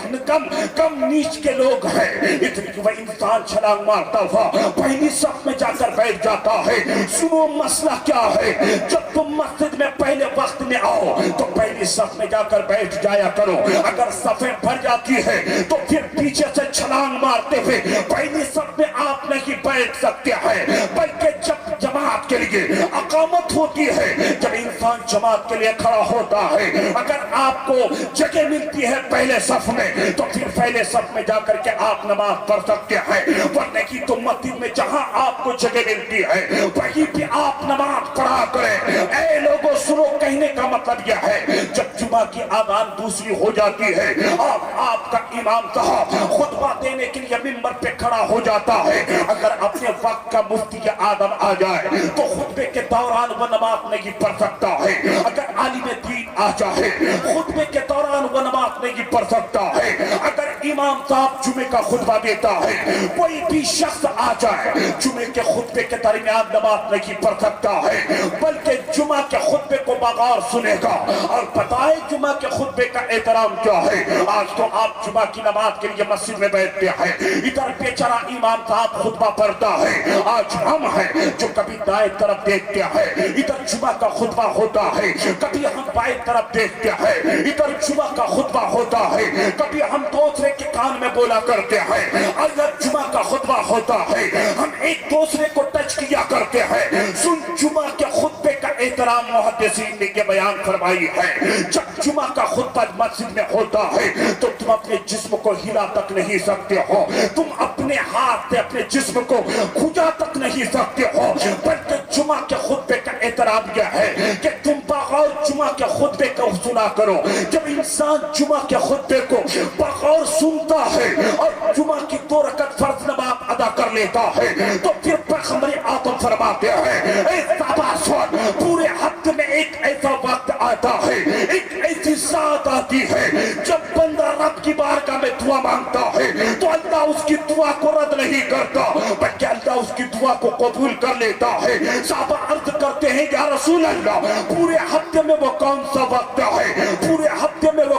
کم نیچ کے لوگ ہیں. اس لیے وہ انسان چھلانگ مارتا ہوا پہلی صف میں جا کر بیٹھ جاتا ہے. سنو مسئلہ کیا ہے, جب تم مسجد میں پہلے وقت میں آؤ تو پہلی صف میں جا کر بیٹھ جایا کرو. اگر صفیں بھر جاتی ہے تو پھر پیچھے سے چھلانگ مارتے ہوئے پہلی صف میں آپ نہیں بیٹھ سکتے ہیں, بلکہ جب جماعت کے لیے اقامت ہوتی ہے, جب انسان جماعت کے لیے کھڑا ہوتا ہے, اگر آپ کو جگہ ملتی ہے پہلے صف میں تو پھر پہلے صف میں جا کر کے آپ نماز پڑھ سکتے ہیں, ورنہ کی تو مسجد میں جہاں آپ کو جگہ ملتی ہے وہیں پہ آپ نماز پڑھا کریں. اے لوگوں سنو, کہنے کا مطلب یہ ہے جب جمعہ کی آذان دوسری ہو جاتی ہے, آپ کا امام صاحب خطبہ دینے کے لیے منبر پہ کھڑا ہو جاتا ہے, اگر اپنے وقت کا مفتی آدم آ جائے تو خطبے کے دوران وہ نماز نہیں پڑھ سکتا ہے. اگر عالم دین آ جائے خطبے کے دوران وہ نماز نہیں پڑھ سکتا ہے. اگر امام صاحب جمعے کا خطبہ دیتا ہے, کوئی بھی شخص آ جائے جمعے کے خطبے کے درمیان نماز نہیں پڑھ سکتا ہے, بلکہ جمعہ کے خطبے کو بغور سنے گا. اور بتائے جمعہ کے خطبے کا احترام کیا ہے. آج تو آپ جمعہ کی نماز کے لیے مسجد میں بیٹھتے ہیں, ادھر بیچارہ امام صاحب خطبہ پڑھتا ہے. آج ہم ہیں جو کبھی دائیں طرف دیکھتے ہیں, ادھر جمعہ کا خطبہ ہوتا ہے, کبھی ہم بائیں طرف دیکھتے ہیں, ادھر جمعہ کا خطبہ ہوتا ہے, کبھی ہم دوسرے کے کان میں بولا کرتے ہیں. اگر جمعہ کا خطبہ ہوتا ہے ہم ایک دوسرے کو ٹچ کیا کرتے ہیں. سن, جمعہ کے خطبے کا احترام محدثین نے یہ بیان فرمائی ہے, جب جمعہ کا خطبہ مسجد میں ہوتا ہے تو تم اپنے جسم کو ہلا تک نہیں سکتے ہو, تم اپنے ہاتھ سے اپنے جسم کو کھجا تک نہیں سکتے ہو, بلکہ جمعہ کے خطبے کا احترام یہ ہے کہ تم بغور جمعہ کے خطبے کو سنا کرو. جب انسان جمعہ کے خطبے کو بغور سنتا ہے اور جمعہ کی 2 رکعت فرض نماز ادا کر لیتا ہے تو پھر پیغمبر آدم فرماتے ہیں اے صحابہ سن, پورے ہفتے میں ایک ایسا وقت آتا ہے, ایک ایسی ساتھ آتی ہے جب بندہ رب کی بارگاہ میں دعا مانگتا ہے تو اللہ اس کی دعا کو رد نہیں کرتا بلکہ اللہ اس کی دعا کو قبول کر لیتا ہے. صحابہ عرض کرتے ہیں یا رسول اللہ, پورے ہفتے میں وہ کون سا وقت ہے, پورے ہفتے میں وہ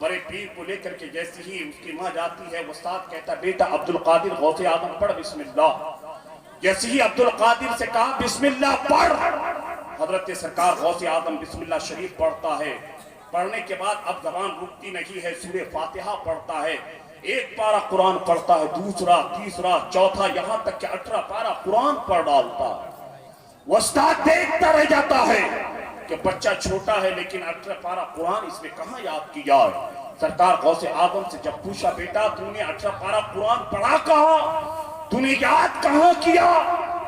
بڑے پیر کو لے کر کے جیسے ہی اس کی ماں جاتی ہے، استاد کہتا ہے بیٹا عبد القادر غوث اعظم پڑھ بسم اللہ۔ جیسے ہی عبد القادر سے کہا بسم اللہ پڑھ، حضرت سرکار غوث اعظم بسم اللہ شریف پڑھتا ہے۔ پڑھنے کے بعد اب زبان رکتی نہیں ہے، سورہ فاتحہ پڑھتا ہے، ایک پارہ قرآن پڑھتا ہے، دوسرا تیسرا چوتھا، یہاں تک کہ 18 پارہ قرآن پڑھ ڈالتا ہے۔ استاد دیکھتا رہ جاتا ہے کہ بچہ چھوٹا ہے لیکن 18 پارہ قرآن اس نے کہاں یاد کیا ہے۔ سرکار غوث اعظم سے جب پوچھا بیٹا تو نے 18 پارہ قرآن پڑھا کہاں، تو نے یاد کہاں کیا؟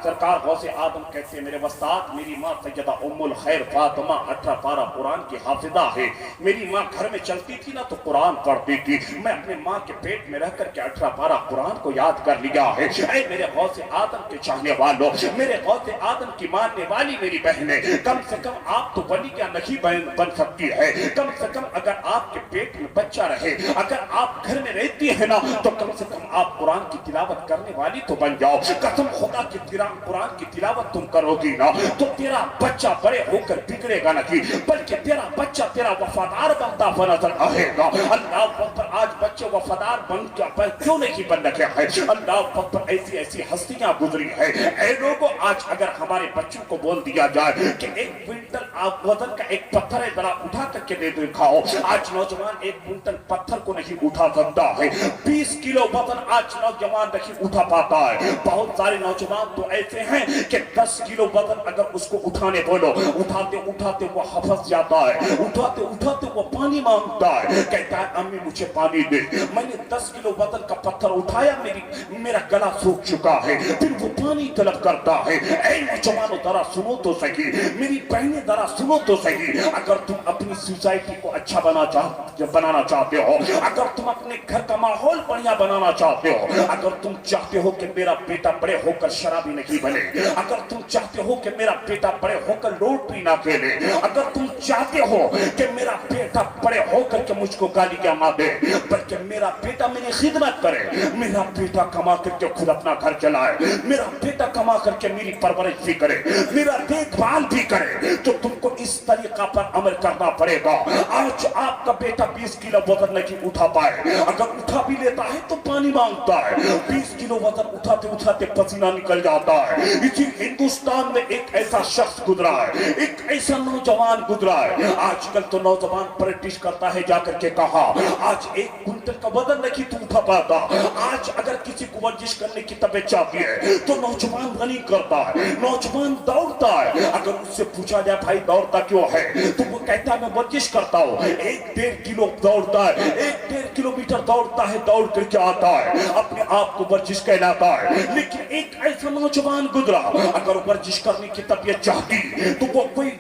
سرکار غوث اعظم کہتے ہیں میرے استاد میری ماں سیدہ ام الخیر فاطمہ 18 پارہ قرآن کی حافظہ ہے، میری ماں گھر میں چلتی تھی نا تو قرآن پڑھتی تھی، میں اپنے ماں کے پیٹ میں رہ کر کے 18 پارہ قرآن کو یاد کر لیا ہے۔ اے میرے غوث اعظم کے چاہنے والوں، میرے غوث اعظم کی ماننے والی میری بہنیں، کم سے کم آپ تو ولی کیا نہیں بن سکتی ہے، کم سے کم اگر آپ کے پیٹ میں بچہ رہے، اگر آپ گھر میں رہتی ہے نا تو کم سے کم آپ قرآن کی تلاوت کرنے والی تو بن جاؤ۔ قسم خدا کی قرآن کی تلاوت تم کرو گی نا تو تیرا بچہ بڑے ہو کر بگڑے گا نہیں، بلکہ تیرا بچہ تیرا وفادار بنتا ہوا نظر آئے گا۔ اللہ اکبر، آج بچے وفادار بن کیوں نہیں بن رہے ہیں؟ اللہ اکبر، ایسی ایسی ہستیاں گزری ہیں۔ اے لوگوں، آج اگر ہمارے بچوں کو بول دیا جائے کہ ایک کوئنٹل آپ وزن کا ایک پتھر ہے ذرا اٹھا کر کے دے دکھاؤ، آج نوجوان ایک کوئنٹل پتھر کو نہیں اٹھا سکتا ہے۔ 20 کلو وزن آج نوجوان نہیں اٹھا پاتا ہے۔ بہت سارے نوجوان تو ایسے ہیں کہ 10 کلو وزن اگر اس کو اٹھانے بولو، اٹھاتے اٹھاتے وہ حفظ جاتا ہے، اٹھاتے اٹھاتے وہ پانی مانگتا ہے، کہتا ہے امی مجھے پانی دے، میں نے 10 کلو وزن کا پتھر اٹھایا، میرا گلا سوکھ چکا ہے، پھر وہ پانی طلب کرتا ہے۔ اے نوجوانوں ذرا سنو تو صحیح، میری بہنیں ذرا سنو تو صحیح، اگر تم اپنی سوسائٹی کو اچھا بنانا چاہتے ہو، اگر تم اپنے گھر کا ماحول بڑھیا بنانا چاہتے ہو، اگر تم چاہتے ہو کہ میرا بیٹا بڑے ہو کر شرابی نہیں بنے، اگر تم چاہتے ہو کہ میرا بیٹا بڑے ہو کر لوٹری نہ کھیلے، اگر تم چاہتے ہو کہ میرا بیٹا بڑے ہو کر کے مجھ کو گالیاں نہ دے، بلکہ میرا بیٹا میری خدمت کرے، میرا بیٹا کما کر کے خود اپنا گھر چلائے، میرا بیٹا کما کر کے میری پرورش بھی کرے، میرا دیکھ بھال بھی کرے، تو تم کو اس طریقہ پر عمل کرنا پڑے گا۔ آج آپ کا بیٹا 20 کلو وزن نہیں اٹھا پائے، اگر اٹھا بھی لیتا ہے تو پانی مانگتا ہے، 20 کلو وزن اٹھاتے اٹھاتے پسینہ نکل جاتا ہے۔ اسی ہندوستان میں ایک ایسا شخص گزرا ہے، ایک ایسا نوجوان گزرا ہے، آج کل تو نوجوان پریکٹس کرتا ہے جا کر کے کہا آج 1 کوئنٹل کا وزن نہیں تو اٹھا پاتا، آج اگر کسی کو ورزش کرنے کی طبیعت چاہتی ہے تو نوجوان رننگ کرتا ہے، نوجوان دوڑتا ہے، اگر اس سے پوچھا جائے بھائی دوڑتا کیوں ہے تو وہ کہتا ہے میں ورزش کرتا ہوں، 1.5 کلو دوڑتا ہے، 1.5 کلومیٹر دوڑتا ہے، دوڑ کر کے آتا ہے، اپنے آپ کو ورزش کہلاتا ہے۔ لیکن ایک ایسا نوجوان گزرا، اگر ورزش کرنے کی طبیعت چاہتی تو وہ کوئی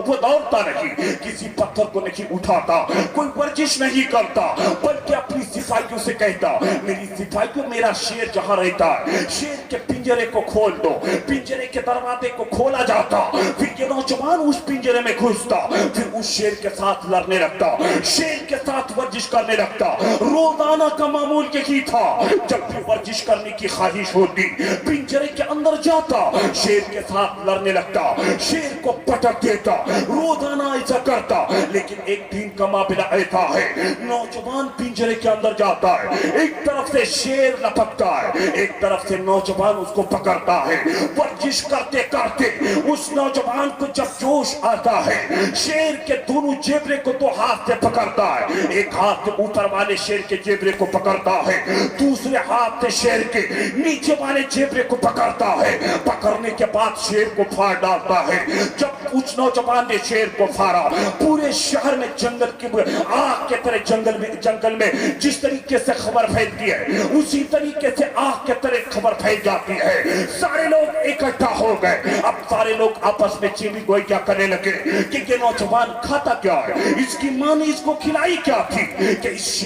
وہ دوڑتا نہیں، کسی پتھر کو نہیں اٹھاتا، کوئی ورزش نہیں کرتا، بلکہ اپنی سپاہیوں سے کہتا میری سپاہیوں میرا شیر جہاں رہتا ہے، شیر کے پنجرے کو کھول دو، پنجرے کے دروازے کو کھولا جاتا، پھر یہ نوجوان اس پنجرے میں گھستا، پھر اس شیر کے ساتھ لڑنے لگتا، شیر کے ساتھ ورزش کرنے لگتا۔ روزانہ کا معمول یہی تھا، جب بھی ورزش کرنے کی خواہش ہوتی پنجرے کے اندر جاتا، شیر کے ساتھ لڑنے لگتا، شیر کو پٹک دیتا، روزانہ ایسا کرتا۔ لیکن ایک دن کا معاملہ ایسا ہے، نوجوان پنجرے کے اندر جاتا ہے، ایک طرف سے شیر لپکتا ہے، ایک طرف سے نوجوان اس کو پکڑتا ہے، ورزش کرتے کرتے اس نوجوان کو جب جوش آتا ہے، شیر کے دونوں جیبرے کو تو ہاتھ سے پکڑتا ہے، ایک ہاتھ سے اوپر والے شیر کے جیبرے کو پکڑتا ہے، دوسرے ہاتھ سے شیر کے نیچے والے جیبرے کو پکڑتا ہے، پکڑنے کے بعد شیر کو پھاڑ ڈالتا ہے۔ جب اس نوجوان نے شیر کو پھاڑا، پورے شہر میں جنگل کی آگ کے طرح جنگل میں جس طریقے سے خبر پھیلتی ہے اسی طریقے سے آگ کے طرح خبر پھیل جاتی ہے، سارے لوگ اکٹھا ہو گئے، اب سارے لوگ آپس میں چیمی گوئی کیا کرنے لگے کہ یہ نوجوان کھاتا کیا ہے، اس کی ماں نے اس کو کھلائی کیا تھی کہ اس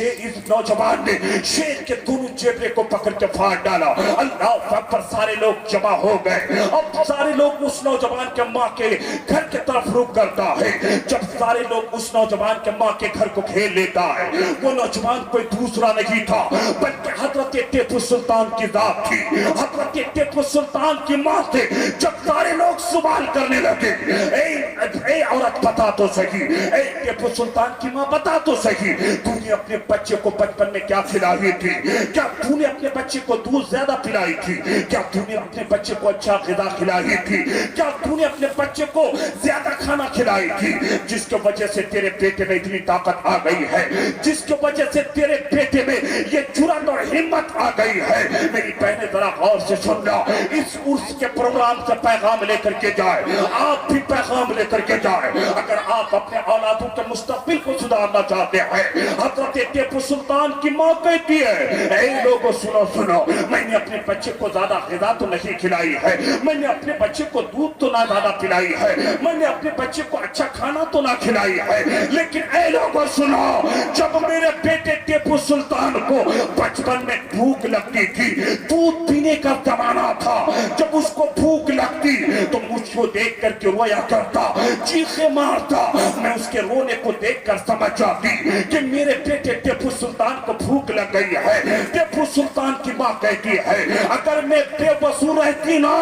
نوجوان نے شیر کے دونوں جیبرے کو پکڑ کے پھاڑ ڈالا۔ اللہ اکبر، سارے لوگ جمع ہو گئے. اب سارے لوگ اس نوجوان کے ماں کے گھر کے طرف رخ کرتا ہے. جب سارے لوگ اس نوجوان کے ماں کے گھر کو گھیر لیتا ہے, وہ نوجوان کوئی دوسرا نہیں تھا بلکہ حضرت ٹیپو سلطان کی ذات تھی. حضرت ٹیپو سلطان کی ماں سے جب سارے لوگ سوال کرنے لگے, اے عورت بتا تو صحیح, اے ٹیپو سلطان کی ماں بتا تو صحیح, تو نے اپنے بچے کو بچپن میں کیا کھلائی تھی؟ کیا تو نے اپنے بچے کو دودھ زیادہ پلائی تھی؟ کیا تو نے اپنے بچے کو اچھا غذا کھلائی تھی؟ کیا تو نے اپنے بچے کو زیادہ کھانا کھلائی تھی؟ جس کی وجہ سے تیرے بیٹے میں اتنی طاقت آ گئی ہے, جس کی وجہ سے تیرے بیٹے میں یہ جرأت اور ہمت آ گئی ہے. میری بہنیں ذرا غور سے سننا, اس عرس کے پروگرام سے پیغام لے کر کے جائے, آپ بھی پیغام لے کر کے جائے. اگر آپ اپنے اولادوں کے مستقبل کو سدھارنا چاہتے ہیں, حضرت ٹیپو سلطان کی ماں کہتی ہے, اے لوگوں سنو سنو, میں نے اپنے بچے کو زیادہ غذا تو نہیں کھلائی ہے, میں نے اپنے بچے کو دودھ تو نہ زیادہ پلائی ہے, میں نے اپنے بچے کو اچھا کھانا تو نہ کھلائی ہے, لیکن اے لوگوں سنو, جب میرے بیٹے ٹیپو سلطان کو بچپن میں بھوک لگتی تھی, دودھ پینے کا زمانہ تھا, جب اس کو بھوک لگتی تو مجھ کو دیکھ کر کے رویا کرتا, چیخیں مارتا. میں اس کے رونے کو دیکھ کر سمجھ جاتی کہ میرے بیٹے ٹیپو سلطان کو بھوک لگ گئی ہے. ٹیپو سلطان کی ماں کہتی ہے, اگر میں بے وضو رہتی نا,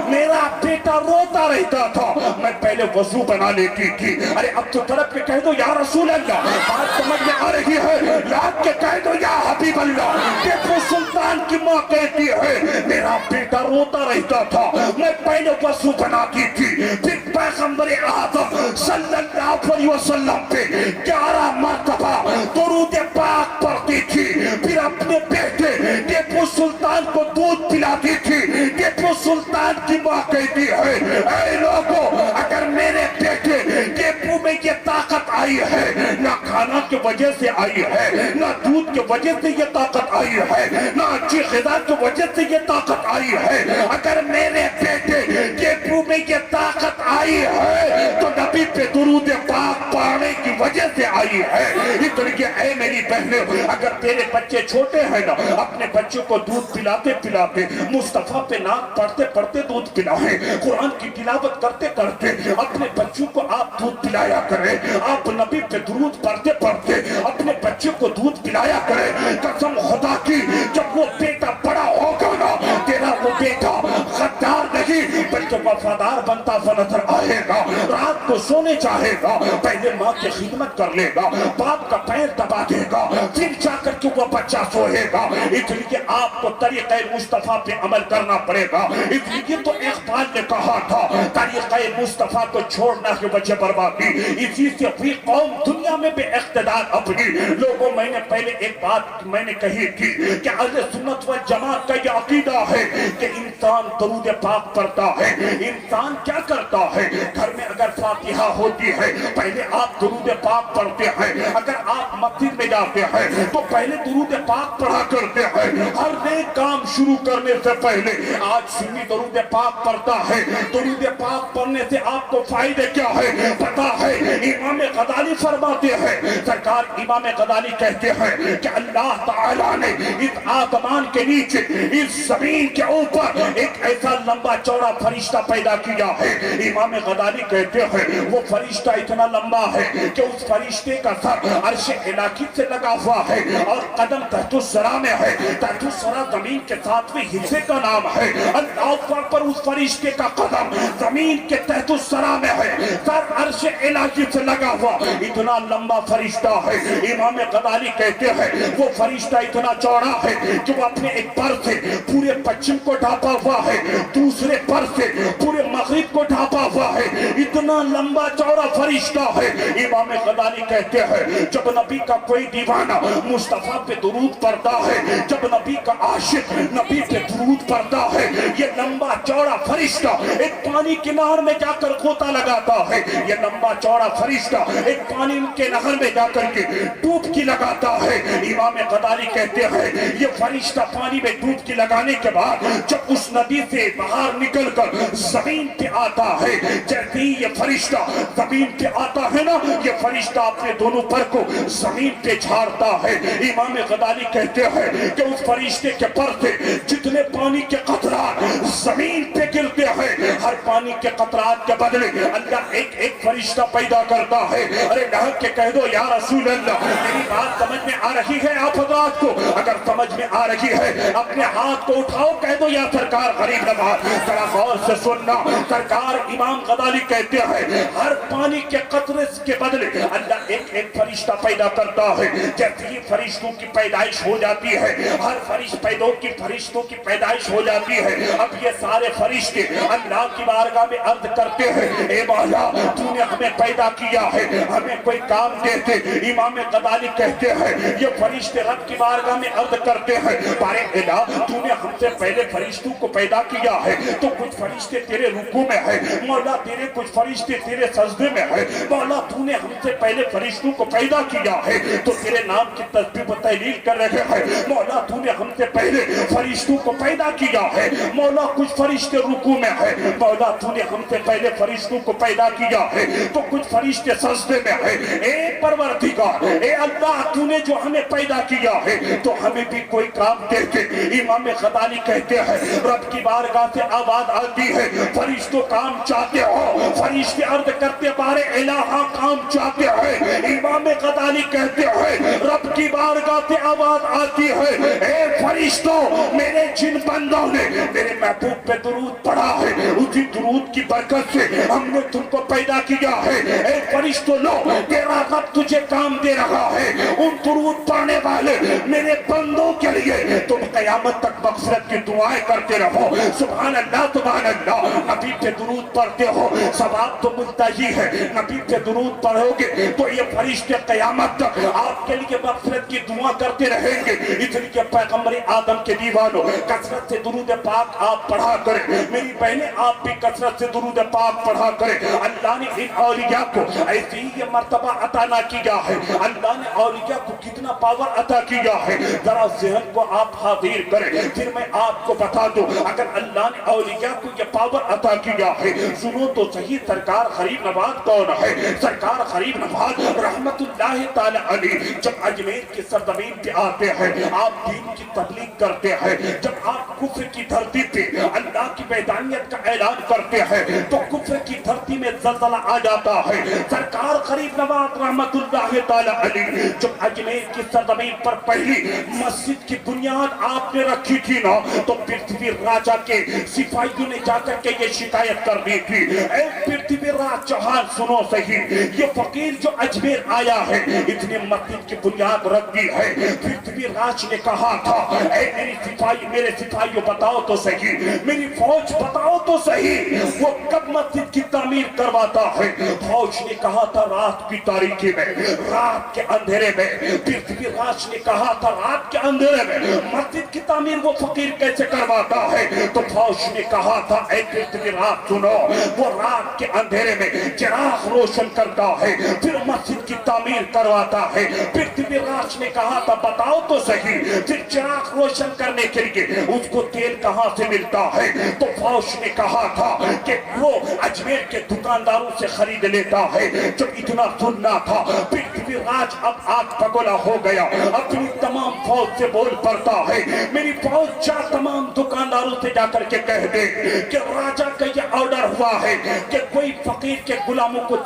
میرا بیٹا روتا رہتا تھا, میں پہلے وضو بنا لیتی تھی. ارے اب تو طرف کے کہہ دو یا رسول اللہ, بات سمجھ میں آ رہی ہے, لاکھ کے کہہ دو یا حبیب اللہ. ٹیپو سلطان کی ماں کہتی ہے, میرا بیٹا روتا رہتا تھا, میں پہلے وضو بناتی تھی, پھر پیغمبر اعظم صلی اللہ علیہ وسلم پہ 11 مرتبہ درود پاک پڑھتی تھی, پھر اپنے بیٹے ٹیپو سلطان کو دودھ پلاتی تھی. ٹیپو سلطان کی ماں کہتی ہے, اے لوگوں, اگر میرے بیٹے ٹیپو میں یہ طاقت آئی ہے, نہ کھانا کی وجہ سے آئی ہے, نہ دودھ کی وجہ سے یہ طاقت آئی ہے, نہ اچھی غذا کی وجہ سے یہ طاقت آئی ہے, اگر میرے بیٹے ٹیپو میں یہ طاقت آئی ہے تو نبی پہ درود پاک پڑھنے کی وجہ سے آئی ہے. اس لیے اے میری بہنیں, اگر تیرے بچے چھوٹے ہیں نا, اپنے بچوں کو دودھ پلاتے پلاتے, مصطفیٰ پہ نام پڑھتے پڑھتے دودھ پلائیں, قرآن کی تلاوت کرتے کرتے اپنے بچوں کو آپ دودھ پلایا کریں, آپ نبی پہ درود پڑھتے پڑھتے اپنے بچوں کو دودھ پلایا کریں. قسم خدا کی, جب وہ بیٹا بڑا ہوگا نا, تیرا وہ بیٹا غدار نہیں بلکہ وفادار بنتا ہوا نظر آئے گا. رات کو سونے چاہے گا, پہلے ماں کی خدمت کر لے گا, باپ کا پیر دبا دے گا, پھر جا کر کے وہ بچہ سوئے گا. اس لیے آپ کو طریقہ مصطفیٰ پہ عمل کرنا پڑے گا. اس لیے تو اقبال نے کہا تھا, طریقہ مصطفیٰ کو چھوڑنا کی وجہ بربادی, اسی سے بھی قوم دنیا میں بے اقتدار اپنی. لوگوں, میں نے پہلے ایک بات میں نے کہی تھی کہ اہل سنت والجماعت کا یہ عقیدہ ہے کہ انسان درود پاک پڑھتا ہے. انسان کیا کرتا ہے, گھر میں اگر فاتحہ ہوتی ہے پہلے آپ درود پاک پڑھتے ہیں, اگر آپ مسجد میں جاتے ہیں تو پہلے درود پاک پڑھا کرتے ہیں. ہر نیک کام شروع کرنے سے پہلے آج سنی درود پاک پڑھتا ہے. درود پاک پڑھنے سے آپ کو فائدے کیا ہے پتا ہے؟ امام غزالی فرماتے ہیں, سرکار امام غزالی کہتے ہیں کہ اللہ تعالیٰ نے اس آسمان کے نیچے, اس زمین کے اوپر ایک ایسا لمبا چوڑا فرشتہ پیدا کیا ہے. امام غزالی کہتے ہیں وہ فرشتہ اتنا لمبا ہے کہ اس فرشتے کا سر عرش الہی سے لگا ہوا ہے اور قدم تحت الثری میں ہے. تحت الثری زمین کے 7ویں حصے کا نام ہے. اللہ اکبر, پر اس فرشتے کا قدم زمین کے تحت الثری میں ہے, سر عرش الہی سے لگا ہوا. اتنا لمبا فرشتہ ہے. امام غزالی کہتے ہیں وہ فرشتہ اتنا چوڑا ہے کہ وہ اپنے ایک پر سے پورے پچھم کو ڈھانپا ہوا ہے, دوسرے پر سے پورے مغرب کو ڈھانپا ہوا ہے. اتنا لمبا چوڑا فرشتہ ہے. امام غزالی کہتے ہیں جب نبی کا کوئی دیوانہ مصطفیٰ پہ درود پڑھتا ہے, جب نبی کا عاشق نبی پہ درود پڑھتا ہے, یہ لمبا چوڑا فرشتہ ایک پانی کنار میں جا کر غوطہ لگاتا ہے. یہ لمبا چوڑا فرشتہ ایک پانی کے نہر میں جا کر کے ڈوبکی لگاتا ہے. امام غزالی کہتے ہیں یہ فرشتہ پانی میں ڈوبکی لگانے کے بعد جب اس ندی سے باہر نکل کر زمین پہ آتا ہے, جیسے ہی یہ فرشتہ زمین پہ آتا ہے نا, یہ فرشتہ اپنے دونوں پر کو زمین پہ جھاڑتا ہے. امام غزالی کہتے ہیں کہ اس فرشتے کے پر سے جتنے پانی کے قطرات زمین پہ گرتے ہیں, ہر پانی کے قطرات کے بدلے اللہ ایک ایک فرشتہ پیدا کرتا ہے. ارے نہر کے کہہ دو یا رسول اللہ, میری بات سمجھ میں آ رہی ہے آپ حضرات کو؟ اگر سمجھ میں آ رہی ہے اپنے ہاتھ کو اٹھاؤ, کہہ دو یا سرکار غریب نواز. ذرا غور سے سننا, سرکار امام غزالی کہتے ہیں ہر پانی کے قطرے کے بدلے اللہ ایک ایک فرشتہ پیدا کرتا ہے. جیسے ہی فرشتوں کی پیدائش ہو جاتی ہے, ہر فرشتوں کی پیدائش ہو جاتی ہے, اب یہ سارے فرشتے اللہ کی بارگاہ میں عرض کرتے ہیں اے مولا تو نے ہمیں پیدا کیا ہے, ہمیں کوئی کام دیتے. امام غزالی کہتے ہیں یہ فرشتے رب کی بارگاہ میں عرض کرتے ہیں بارے الہ تو نے ہم سے پہلے فرشتوں کو پیدا کیا ہے, تو کچھ فرشتے تیرے رکوع میں ہے مولا, تیرے کچھ فرشتے تیرے سجدے میں ہے مولا, تو نے ہم سے پہلے فرشتوں کو پیدا کیا ہے تو تیرے نام کی تسبیح و تحلیل کر رہے ہیں مولا, تو نے ہم سے پہلے فرشتوں کو پیدا کیا ہے مولا, کچھ فرشتے رکوع میں ہے مولا, تو نے ہم سے پہلے فرشتوں کو پیدا کیا ہے تو کچھ فرشتے سجدے میں ہے. اے پروردگار, اے اللہ تو نے جو ہمیں پیدا کیا ہے تو ہمیں بھی کوئی کام دے دے. امام غزالی کہتے ہیں رب کی بارگاہ سے آواز آتی ہے فرشتوں کام چاہتے ہو؟ فرشتے عرض کرتے بارے الہ کام چاہتے ہیں. امام غزالی کہتے ہیں رب کی بارگاہ سے آواز آتی ہے اے فرشتوں, میرے جن بندوں نے میرے محبوب پہ درود پڑھا ہے اسی درود کی برکت سے ہم نے تم کو پیدا کیا ہے. اے فرشتوں لو تیرا رب تجھے کام دے رہا ہے, ان درود پڑھنے والے میرے بندوں کے لیے تم قیامت تک مغفرت کی دعائیں کرتے رہو. سبحان اللہ سبحان اللہ. نبی پہ درود پڑھتے ہو ثواب تو ملتا ہی ہے, نبی پہ درود پڑھو گے تو یہ فرشتے قیامت تک آپ کے لیے مغفرت کی دعا کرتے رہیں گے. اس لیے پیغمبر آدم کے دیوانوں کثرت سے درود پاک آپ پڑھا کریں. میری بہنیں آپ بھی کثرت سے درود پاک پڑھا کریں. اللہ نے ان اولیاء کو ایسی ہی مرتبہ عطا نہ کیا ہے, اللہ نے اولیاء کو کتنا پاور عطا کیا ہے ذرا ذہن کو آپ حاضر کریں, پھر میں آپ کو بتا دوں اگر اللہ نے اولیاء کو یہ پاور عطا کیا ہے. سنو تو صحیح سرکار غریب نواز کون ہے؟ سرکار غریب نواز رحمت اللہ تعالی علیہ جب اجمیر کی سرزمین پہ آتے ہیں آپ دین کی تبلیغ کرتے ہیں, جب آپ کفر کی دھرتی پہ اللہ کی وحدانیت کا اعلان کرتے ہیں تو کفر کی دھرتی میں زلزلہ آ جاتا ہے. سرکار غریب نواز رحمت اللہ تعالی علیہ جب اجمیر کی سرزمین پر پہلی مسجد کی بنیاد آپ نے رکھی تھی نا تو پرتھوی راجا کے سپاہیوں نے جا کر کے یہ شکایت کر دی تھی اے پرتھوی راج چوہان سنو صحیح, یہ فقیر جو اجمیر آیا ہے اتنی مسجد کی بنیاد رکھ دی ہے. پرتھوی راج نے کہا تھا اے میرے سپاہیوں بتاؤ تو صحیح, میری فوج بتاؤ تو صحیح وہ کب مسجد کی تعمیر کرواتا ہے؟ فوج نے کہا تھا رات کی تاریکی میں, رات کے اندھیرے میں. پرتھوی راج نے کہا تھا رات کے اندھیرے میں مسجد کی تعمیر وہ فقیر کیسے کرواتا ہے؟ تو فوج نے کہا تھا اے پرتھوی راج سنو, وہ رات کے اندھیرے میں چراغ روشن کرتا ہے پھر مسجد کی تعمیر کرواتا ہے. پرتھوی راج نے کہا تھا بتاؤ تو صحیح پھر چراغ روشن کرنے کے لیے اس کو تیل کہاں سے ملتا ہے؟ تو فوج نے کہا تھا کہ وہ اجمیر کے دکانداروں سے خرید لیتا ہے. جب اتنا سننا تھا پرتھوی راج اب آگ پگولا ہو گیا, اپنی تمام فوج سے بول پڑتا ہے میری فوج جا تمام دکانداروں سے جا کر کے کہہ دے کہ راجا کا یہ آرڈر ہوا ہے کہ کوئی فقیر کے غلاموں کو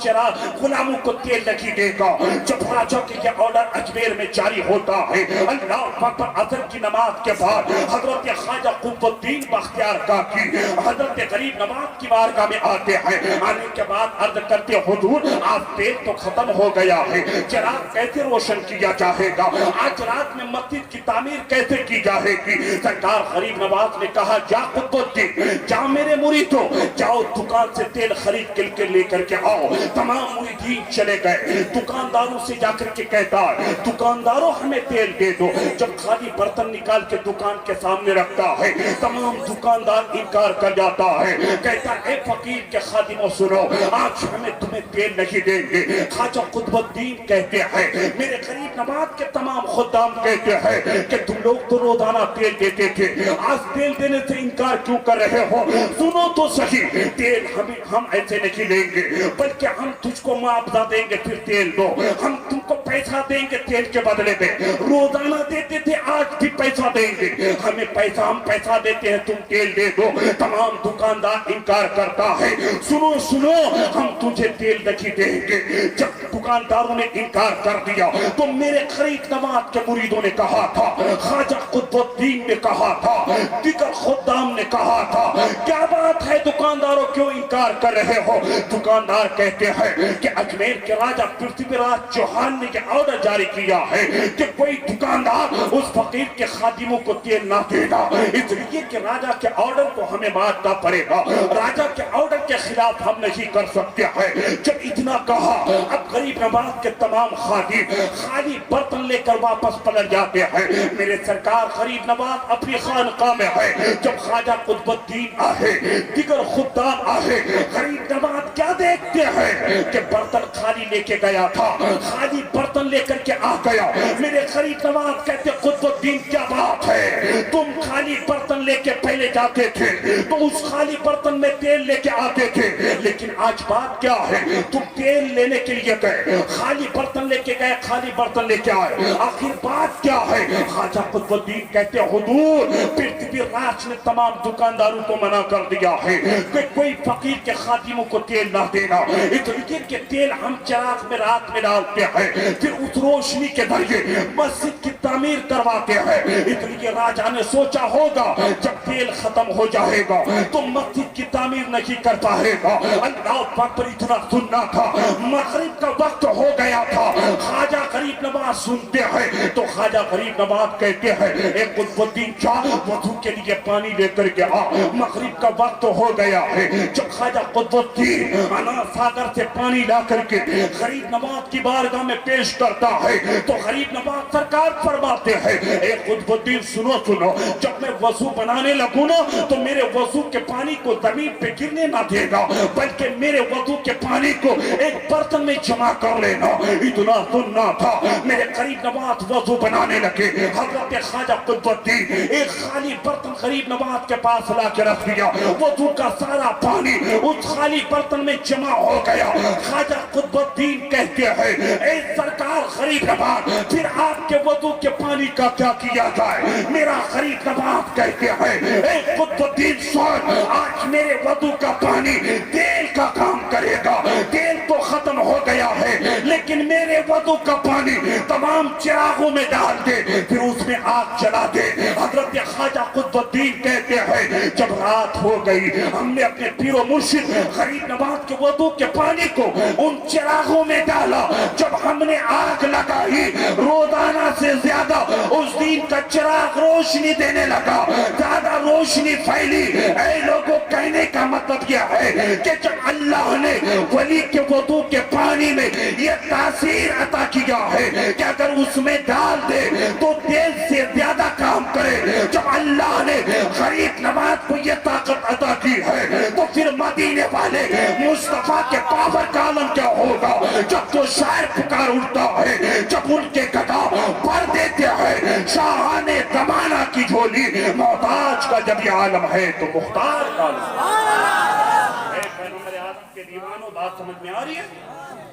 تیل نہیں دے گا. جب راجا کے یہ آرڈر اجمیر میں جاری ہوتا ہے اللہ اکبر عصر کی نماز کے بعد حضرت خواجہ قطب الدین بختیار کاکی حضرت غریب نواز کی بارگاہ میں آتے ہیں. آنے کے بعد عرض کرتے حضور آپ تیل تو ختم ہو گیا ہے, چراغ کیسے روشن کیا جائے گا, آج رات میں مسجد کی تعمیر کیسے کی جائے گی. سرکار غریب نواز نے کہا جا قطب الدین, جا میرے مریدوں, جاؤ دکان سے تیل خرید کے لے کر کے آؤ. تمام مریدین چلے گئے, دکانداروں سے جا کر کے کہتا ہے دکانداروں ہمیں تیل دے دو. جب خالی برتن نکال کے دکان کے سامنے رکھتا ہے, تمام دکاندار انکار کر جاتا ہے, کہتا اے فقیر کے خادموں سنو, آج ہمیں تمہیں تیل نہیں دیں گے. خواجہ قطب الدین کہتے ہیں, میرے غریب نواز کے تمام خدام کہتے ہیں کہ تم لوگ تو روزانہ تیل دیتے تھے, آج تیل دینے سے انکار کیوں کر رہے ہو؟ سنو تو صحیح, تیل ہم ایسے نہیں لیں گے, بلکہ ہم تجھ کو معاوضہ دیں گے پھر تیل دو. ہم تم کو پیسہ دیں گے تیل کے بدلے میں, روزانہ دیتے تھے آج بھی پیسہ دیں گے. ہمیں ہم پیسہ دیتے ہیں, تم تیل دے دو. تمام دکاندار انکار کرتا ہے, سنو سنو ہم تجھے تیل نہیں دیں گے. جب دکانداروں نے انکار کر دیا تو میرے غریب نواز کے مریدوں نے کہا تھا, خواجہ قطب الدین نے کہا تھا, دیگر خدام نے کہا تھا, کیا بات ہے دکانداروں کیوں انکار کر رہے ہو؟ دکاندار کہتے ہیں کہ اجمیر کے راجہ پرتھوی راج چوہان نے یہ آرڈر جاری کیا ہے کہ کوئی دکاندار اس فقیر کے خادموں کو تیل نہ دینا, اس لیے کہ راجہ کے آرڈر کو ہمیں ماننا پڑے گا. راجہ کے آرڈر کے خلاف ہم نہیں کر سکتے ہیں. جب اتنا کہا, اب غریب نواز کے تمام خادم خالی برتن لے کر واپس پلٹ جاتے ہیں. میرے سرکار غریب نواز اپنی خانقاہ میں ہے. جب خواجہ قطب الدین آئے, دیگر خدام آئے, غریب نواز کیا دیکھتے ہیں کہ برتن خالی لے کے گیا تھا, خالی برتن لے کر کے آ گیا. میرے غریب نواز کہتے قطب الدین کیا بات ہے, تم خالی برتن لے کے پہلے جاتے تھے تو اس خالی برتن میں تیل لے کے آتے تھے, لیکن آج بات کیا ہے, تم تیل لینے کے لیے گئے, خالی برتن لے کے گئے, خالی برتن لے کے آئے, آخر بات کیا ہے؟ خواجہ قطب الدین کہتے حضور پرتھوی راج نے تمام دکانداروں کو منع کر دیا ہے کہ کوئی فقیر کے خادموں کو تیل نہ دینا, اس لیے کہ تیل ہم چراغ میں رات میں ڈالتے ہیں, پھر اس روشنی کے ذریعے مسجد کی تعمیر کرواتے ہیں. اس لیے راجہ نے سوچا ہوگا جب تیل ختم ہو جائے گا تو مسجد کی تعمیر نہیں کر پائے گا. اللہ پاک پر اتنا سننا تھا, مغرب کا وقت ہو گیا تھا. خواجہ غریب نواز سنتے ہیں تو خواجہ غریب نواز کہتے ہیں اے قطب الدین جا وضو کے لیے پانی لے کر کے آ, مغرب کا وقت ہو گیا ہے. جب خواجہ قطب الدین انار ساگر سے پانی لا کر کے غریب نواز کی بارگاہ میں پیش کرتا ہے تو غریب نواز سرکار فرماتے ہیں اے قطب الدین سنو سنو, جب میں وضو بنانے لگوں نا تو میرے وضو کے پانی کو زمین پہ گرنے نہ دے گا, بلکہ میرے وضو کے پانی کو ایک برتن میں جمع کر لینا. اتنا سننا تھا. میرے غریب نواز وضو بنانے لگے. حضرت خواجہ قطب الدین ایک خالی برتن غریب نواز کے پاس لا کے رکھ دیا, وضو کا سارا پانی اس خالی برتن میں جمع ہو گیا. خواجہ قطب الدین کہتے ہیں اے سرکار غریب نواز پھر آپ کے وضو کے پانی کا کیا کیا جائے؟ میرا غریب نواز کہتے ہیں اے قطب الدین سن, آج میرے وضو کا پانی تیل کا کام کرے گا. تیل تو ختم ہو گیا ہے لیکن میرے وضو کا پانی تمام چراغوں میں ڈال دے, پھر اس میں آگ جلا دے. حضرت خواجہ قطب الدین کہتے ہیں جب رات ہو گئی ہم نے اپنے پیر و مرشد غریب نواز کے وضو کے پانی کو ان چراغوں میں ڈالا. جب ہم نے آگ لگائی روزانہ سے زیادہ اس دین کا چراغ روشنی دینے لگا, زیادہ روشنی پھیلی. اے لوگوں کہنے کا مطلب یہ ہے کہ جب اللہ نے ولی کے وضو کے پانی میں یہ تاثیر عطا کیا ہے کہ اگر اس میں ڈال دے تو تیل سے زیادہ کام کرے, جب اللہ نے غریب نواز کو یہ طاقت عطا کی ہے تو پھر مدینے والے مصطفیٰ کے پاور کا عالم کیا ہوگا. جب تو شاعر پکار اٹھتا ہے, جب ان کے گدا بھر دیتے ہیں شاہان زمانہ کی جھولی, محتاج کا جب یہ عالم ہے تو مختار کا عالم. اے پیغمبر اعظم کے دیوانوں بات سمجھ میں آ رہی ہے؟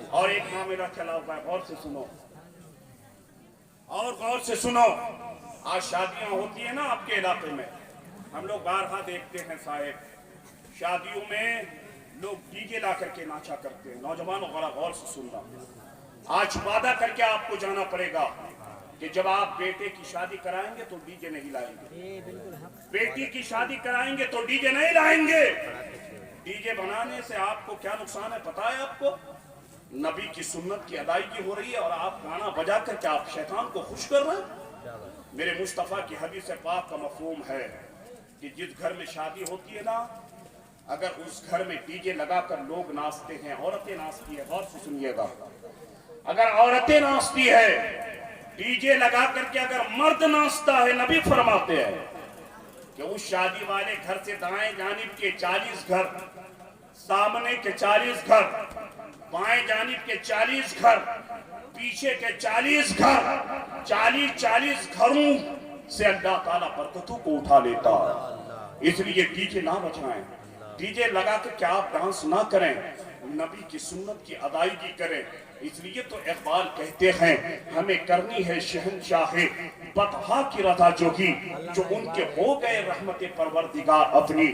اور ایک معاملہ چلا ہوا ہے, غور سے سنو اور غور سے سنو. آج شادیاں ہوتی ہیں نا آپ کے علاقے میں, ہم لوگ بارہا دیکھتے ہیں صاحب, شادیوں میں لوگ ڈی جے لا کر کے ناچا کرتے ہیں. نوجوانوں غور سے سننا, آج وعدہ کر کے آپ کو جانا پڑے گا کہ جب آپ بیٹے کی شادی کرائیں گے تو ڈی جے نہیں لائیں گے, بیٹی کی شادی کرائیں گے تو ڈی جے نہیں لائیں گے. ڈی جے بنانے سے آپ کو کیا نقصان ہے پتہ ہے آپ کو؟ نبی کی سنت کی ادائیگی ہو رہی ہے اور آپ گانا بجا کر کے آپ شیطان کو خوش کر رہے ہیں؟ میرے مصطفیٰ کی حدیث پاک کا مفہوم ہے کہ جس گھر میں شادی ہوتی ہے نا، اگر اس گھر میں ڈی جے لگا کر لوگ ناچتے ہیں، عورتیں ناچتی ہیں، غور سے سنیے گا، اگر عورتیں ناچتی ہے ڈی جے لگا کر کے، اگر مرد ناچتا ہے، نبی فرماتے ہیں کہ اس شادی والے گھر سے دائیں جانب کے 40 گھر، سامنے کے 40 گھر، بائیں جانب کے 40 گھر، پیچھے کے 40 گھر، 40 گھروں سے اللہ تعالیٰ برکتوں کو اٹھا لیتا ہے۔ اس لیے ڈی جے نہ بجائیں، ڈی جے لگا کے کیا آپ ڈانس نہ کریں، نبی کی سنت کی ادائیگی کریں۔ اس لیے تو اقبال کہتے ہیں ہمیں کرنی ہے شہنشاہ بطحا کی رضا جوگی، جو ان کے ہو گئے رحمت پروردگار اپنی،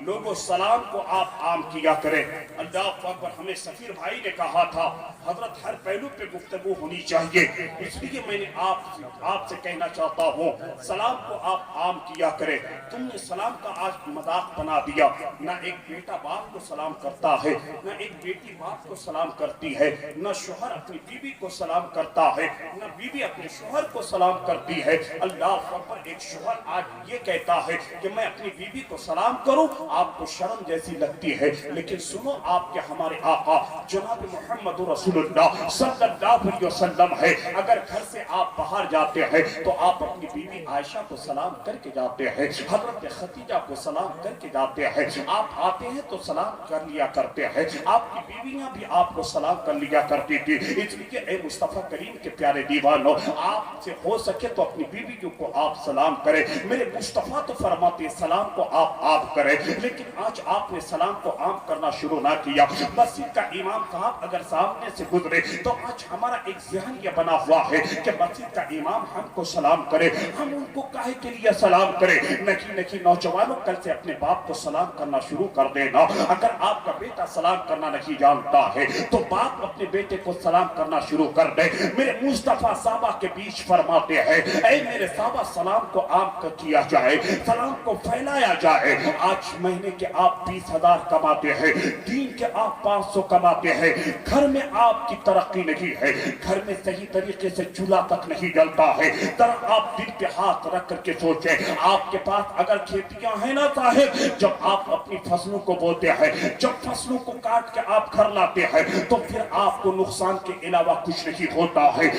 لوگوں سلام کو آپ عام کیا کریں۔ اللہ اکبر۔ ہمیں سفیر بھائی نے کہا تھا حضرت ہر پہلو پہ گفتگو ہونی چاہیے، اس لیے میں نے آپ سے کہنا چاہتا ہوں سلام کو آپ عام کیا کریں۔ تم نے سلام کا آج مذاق بنا دیا، نہ ایک بیٹا باپ کو سلام کرتا ہے، نہ ایک بیٹی باپ کو سلام کرتی ہے، نہ شوہر اپنی بیوی کو سلام کرتا ہے، نہ بیوی اپنے شوہر کو سلام کرتی ہے۔ اللہ اکبر۔ ایک شوہر آج یہ کہتا ہے کہ میں اپنی بیوی کو سلام کروں، آپ کو شرم جیسی لگتی ہے، لیکن سنو آپ کے ہمارے آقا جناب محمد رسول اللہ صلی اللہ علیہ وسلم ہے، اگر گھر سے آپ باہر جاتے ہیں تو آپ اپنی بیوی عائشہ کو سلام کر کے جاتے ہیں، حضرت خدیجہ کو سلام کر کے جاتے ہیں، آپ آتے ہیں تو سلام کر لیا کرتے ہیں، آپ کی بیویاں بھی آپ کو سلام کر لیا کرتی تھی۔ اس لیے اے مصطفیٰ کریم کے پیارے دیوانوں، آپ سے ہو سکے تو اپنی بیویوں کو آپ سلام کریں۔ میرے مصطفیٰ تو فرماتے سلام کو آپ کریں، لیکن آج آپ نے سلام کو عام کرنا شروع نہ کیا۔ مسجد کا امام صاحب اگر سامنے سے گزرے تو آج ہمارا ایک ذہن یہ بنا ہوا ہے کہ مسجد کا امام ہم کو سلام کرے، ہم ان کو کاہے کے لیے سلام کرے؟ نہیں نوجوانوں، کل سے اپنے باپ کو سلام کرنا شروع کر دینا۔ اگر آپ کا بیٹا سلام کرنا نہیں جانتا ہے تو باپ اپنے بیٹے کو سلام کرنا شروع کر دے۔ میرے مصطفیٰ صحابہ کے بیچ فرماتے ہیں اے میرے صحابہ، سلام کو عام کیا جائے، سلام کو پھیلایا جائے۔ آج مہینے کے آپ 20,000 کماتے ہیں، دین کے آپ 500 کماتے ہیں، گھر میں آپ کی ترقی نہیں ہے، گھر میں صحیح طریقے سے چولہا تک نہیں جلتا ہے۔ ذرا آپ دل پہ ہاتھ رکھ کر کے سوچیں، آپ کے پاس اگر کھیتیاں ہیں نا صاحب، جب آپ اپنی فصلوں کو بوتے ہیں، جب فصلوں کو کاٹ کے آپ گھر لاتے ہیں تو پھر آپ کو نقصان کے علاوہ کچھ نہیں ہوتا ہے۔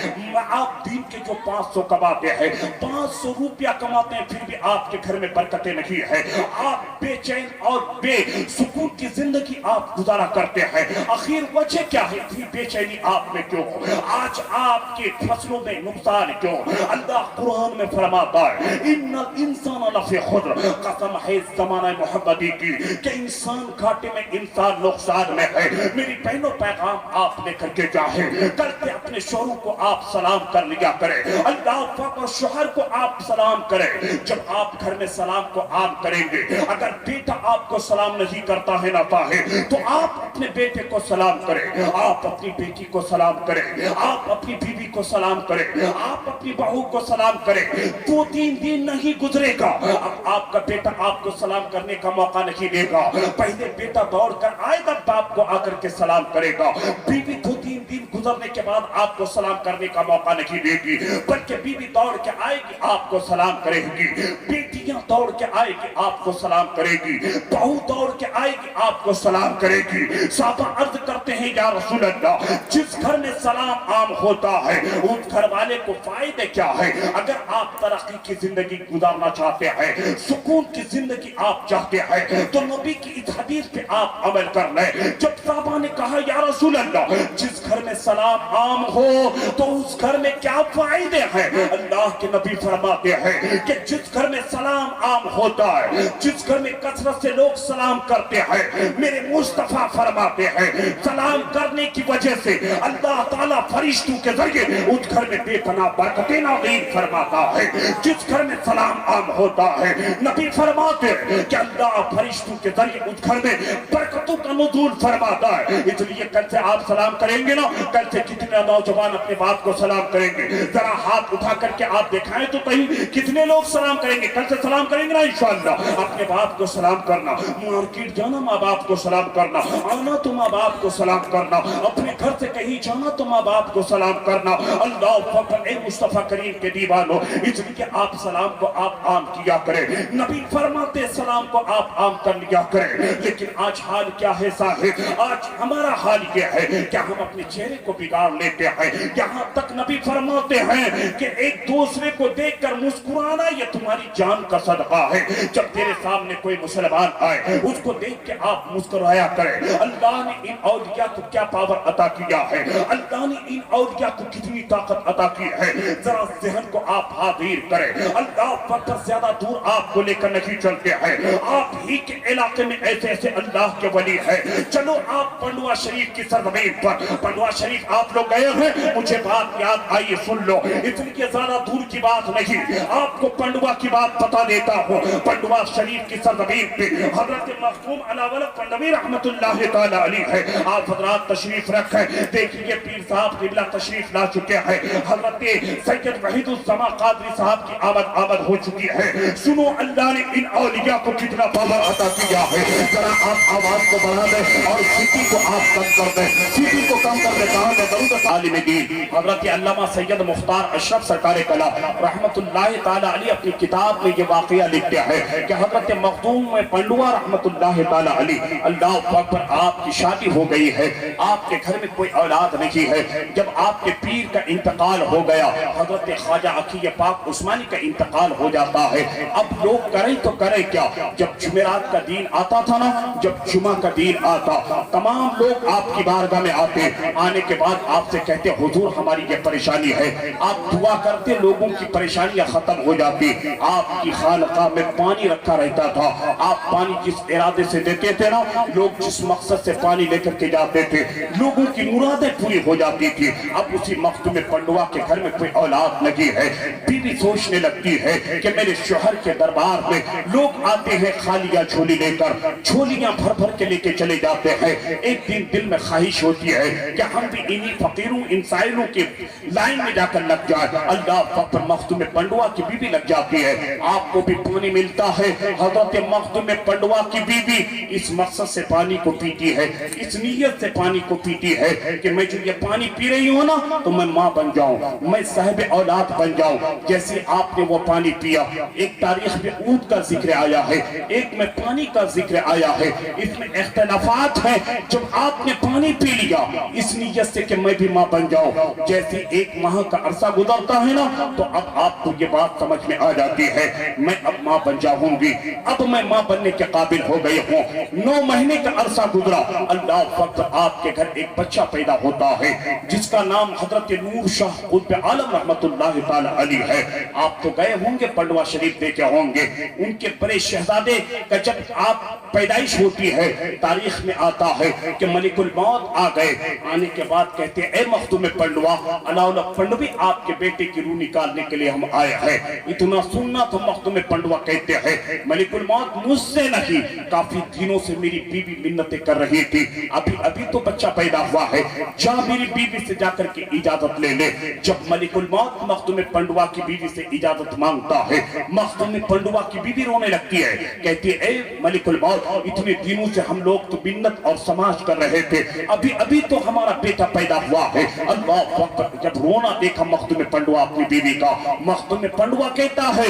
آپ دین کے جو 500 کماتے ہیں، 500 روپیہ کماتے ہیں، پھر بھی آپ کے گھر میں برکتیں نہیں ہے۔ آپ بے چین اور بے سکون کی زندگی آپ گزارا کرتے ہیں۔ آخر وجہ کیا ہے؟ اتنی بے چینی آپ میں کیوں؟ آج آپ کے فصلوں میں نقصان کیوں؟ اللہ قرآن میں فرماتا ہے ان الانسان لفی خسر، قسم ہے زمانہ محمدی کی کہ انسان گھاٹے میں، انسان نقصان میں ہے۔ میری بہنوں، پیغام آپ لے کر کے جائیں، کل کے اپنے شوہروں کو آپ سلام کر لیا کریں، اللہ پاک اور شوہر کو آپ سلام کریں۔ جب آپ گھر میں سلام کو عام کریں گے، اگر بیٹا آپ کو سلام نہیں کرتا ہے نہ پاہے تو آپ اپنے بیٹے کو سلام کریں، آپ اپنی بیٹی کو سلام کریں، آپ اپنی بیوی کو سلام کریں، آپ اپنی بہو کو سلام کریں۔ 2-3 دن نہیں گزرے گا اب آپ کا بیٹا آپ کو سلام کرنے کا موقع نہیں دے گا۔ پہلے بیٹا دوڑ کر آئے گا، باپ کو آ کر کے سلام کرے گا، بیوی 2-3 دن گزرنے کے بعد آپ کو سلام کرنے کا موقع نہیں دے گی، بلکہ بیوی دوڑ کے آئے گی، آپ کو سلام کرے گی، بیٹیاں دوڑ کے آئے گی، آپ کو سلام کرے گی، بہو دوڑ کے آئے گی، آپ کو سلام کرے گی۔ صحابہ عرض کرتے ہیں یا رسول اللہ، جس گھر میں سلام عام ہوتا ہے اس گھر والے کو فائدے کیا ہے؟ اگر آپ ترقی کی زندگی گزارنا چاہتے ہیں، سکون کی زندگی آپ چاہتے ہیں، تو نبی کی اس حدیث پہ آپ عمل کر لیں۔ جب صحابہ نے کہا یا رسول اللہ، جس گھر میں سلام عام ہو تو اس گھر میں کیا فائدے ہیں؟ اللہ کے نبی فرماتے ہیں کہ جس گھر میں سلام عام ہوتا ہے، جس گھر میں کثرت سے لوگ سلام کرتے ہیں، میرے مصطفیٰ فرماتے ہیں سلام کرنے کی وجہ سے اللہ تعالیٰ فرشتوں کے ذریعے اس گھر میں بے پناہ برکتیں نازل فرماتا ہے۔ جس گھر میں سلام عام ہوتا ہے، نبی فرماتے ہیں کہ اللہ فرشتوں کے ذریعے اس گھر میں برکتوں کا نزول فرماتا ہے۔ اس لیے کل سے آپ سلام کریں گے نا، کل سے کتنے نوجوان اپنے باپ کو سلام کریں گے؟ ذرا ہاتھ اٹھا کر کے آپ دکھائیں تو کہیں کتنے لوگ سلام کریں گے؟ کل سے سلام کریں گے نا انشاءاللہ؟ اپنے باپ کو سلام کرنا، مارکیٹ جانا ماں باپ کو سلام کرنا، آنا تو ماں باپ کو سلام کرنا، اپنے گھر سے کہیں جانا تو ماں باپ کو سلام کرنا۔ اللہ اکبر، اے مصطفیٰ کریم کے دیوانوں، اس لیے کہ آپ سلام کو آپ عام کیا کریں، نبی فرماتے سلام کو آپ عام کر لیا کریں۔ لیکن آج حال کیا ہے صاحب؟ آج ہمارا حال یہ ہے کہ ہم اپنے چہرے کو بگاڑ لیتے ہیں، یہاں تک نبی فرماتے ہیں کہ ایک دوسرے کو دیکھ کر مسکرانا یہ تمہاری جان کا صدقہ ہے۔ جب تیرے سامنے کوئی مسلمان آئے اس کو دیکھ کے آپ مسکرایا کریں۔ اللہ نے ان اولیاء کو کیا پاور عطا کیا ہے، اللہ نے ان اولیاء کو کتنی طاقت عطا کی ہے، ذرا ذہن کو آپ حاضر کریں۔ اللہ پر زیادہ دور آپ کو لے کر نہیں چلتے ہیں، آپ ہی کے علاقے میں ایسے ایسے اللہ کے ولی ہے۔ چلو آپ پنڈوا شریف کی سرزمین پر، پنڈوا شریف آپ لوگ گئے ہیں، مجھے بات یاد آئی سن لو، اس لیے زیادہ دور کی بات نہیں، آپ کو پنڈوا کی بات بتا دیتا ہوں۔ پنڈوا شریف کی سرزمین پہ حضرت مخدوم علاوہ پنڈوی رحمت اللہ تعالی علیہ ہے، آپ حضرات تشریف رکھیں۔ دیکھیے پیر صاحب قبلہ تشریف لا چکے ہیں، حضرت سید وحید الزما قادری صاحب کی آمد ہو چکی ہے۔ سنو اللہ نے ان اولیاء کو کتنا پاور عطا کیا ہے، ذرا آپ آواز کو بڑھا دیں اور سیٹی کو آپ کم کر دیں، سیٹی کو کم کر دیں۔ کہاں میں درود عالم دین حضرت علامہ سید مختار اشرف سرکار کلام رحمت اللہ تعالی علیہ اپنی کتاب میں یہ واقعہ لکھتے ہیں کہ حضرت مخدوم میں پنڈوا رحمت اللہ تعالی علیہ اللہ اکبر آپ کی شادی ہو گئی ہے، آپ کے گھر میں کوئی اولاد نہیں ہے۔ جب آپ کے پیر کا انتقال ہو گیا، حضرت خواجہ عقیل پاک عثمانی کا انتقال ہو جاتا ہے، اب لوگ کریں تو کریں کیا؟ جب جمعرات کا دین آتا تھا نا، جب جمعہ کا دین آتا، تمام لوگ آپ کی بارگاہ میں آتے، آنے کے بعد آپ سے کہتے حضور ہماری یہ پریشانی ہے، آپ دعا کرتے لوگوں کی پریشانیاں ختم ہو جاتی۔ آپ کی خانقاہ میں پانی رکھا رہتا تھا، آپ پانی جس ارادے سے دیتے تھے نا، لوگ جس مقصد سے پانی لے کر کے جاتے تھے، لوگوں کی مرادیں پوری ہو جاتی تھی۔ اب اسی مخدوم پنڈوا کے گھر میں کوئی اولاد نہیں ہے، بیوی سوچنے لگتی ہے کہ میرے شوہر کے دربار میں لوگ آتے ہیں خالیہ جھولی لے کر، جھولیاں بھر بھر کے لے کے چلے جاتے ہیں۔ ایک دن دل میں خواہش ہوتی ہے کہ ہم بھی انہی فقیروں ان سائلوں کی لائن میں جا کر لگ جائے۔ اللہ فقر مخدوم پنڈوا کی بیوی لگ جاتی ہے، آپ کو بھی پانی ملتا ہے۔ حضرت مخدوم پنڈوا کی بیوی اس مقصد سے پانی کو پیتی ہے، اس نیت سے پانی کو پیتی ہے کہ میں جو یہ پانی پی رہی ہوں نا تو میں ماں بن جاؤں، میں صاحب اولاد بن جاؤں۔ جیسے آپ نے وہ پانی پیا، ایک تاریخ میں اونٹ کا ذکر آیا ہے، ایک میں پانی کا ذکر آیا ہے، اس میں اختلافات ہیں۔ جب آپ نے پانی پی لیا اس نیت سے کہ میں بھی ماں بن جاؤں، جیسے ایک ماہ کا عرصہ گزرتا ہے نا تو اب آپ کو یہ بات سمجھ میں آ جاتی ہے میں اب ماں بن جاؤں گی، اب میں ماں بننے کے قابل ہو گئی ہوں۔ 9 مہینے کا عرصہ گزرا، اللہ وقت آپ کے گھر ایک بچہ پیدا ہوتا ہے جس کا نام حضرت نور شاہ قطب عالم رحمت اللہ تعالی علیہ ہے۔ آپ تو گئے ہوں گے پنڈوا شریف دیکھے ہوں گے، ان کے بڑے شہزادے کا جب آپ پیدائش ہوتی ہے تاریخ میں آتا ہے کہ ملک الموت آ گئے، آنے کے بعد کہتے ہیں اے مخدوم پنڈوا علاؤلہ پنڈوی آپ کے بیٹے کی روح نکالنے کے لیے ہم آئے ہیں۔ اتنا سننا تو مخدوم پنڈوا کہتے ہیں ملک الموت مجھ سے نہیں، کافی دنوں سے میری بیوی منتیں کر رہی تھی، ابھی تو بچہ پیدا ہوا ہے، جا میری بیوی سے جا کر کے اجازت لے لے۔ جب ملک الموت مخدوم پنڈوا کی بیوی سے اجازت مانگتا ہے، مخدوم پنڈوا کی بیوی رونے لگتی ہے، کہتی ہے اے ملک الموت اتنے دنوں سے ہم لوگ تو منت اور سماج کر رہے تھے، ابھی تو ہمارا بیٹا پیدا ہوا ہے۔ اللہ اکبر، جب رونا دیکھا مخدوم پنڈوا اپنی بیوی کا، مخدوم پنڈوا کہتا ہے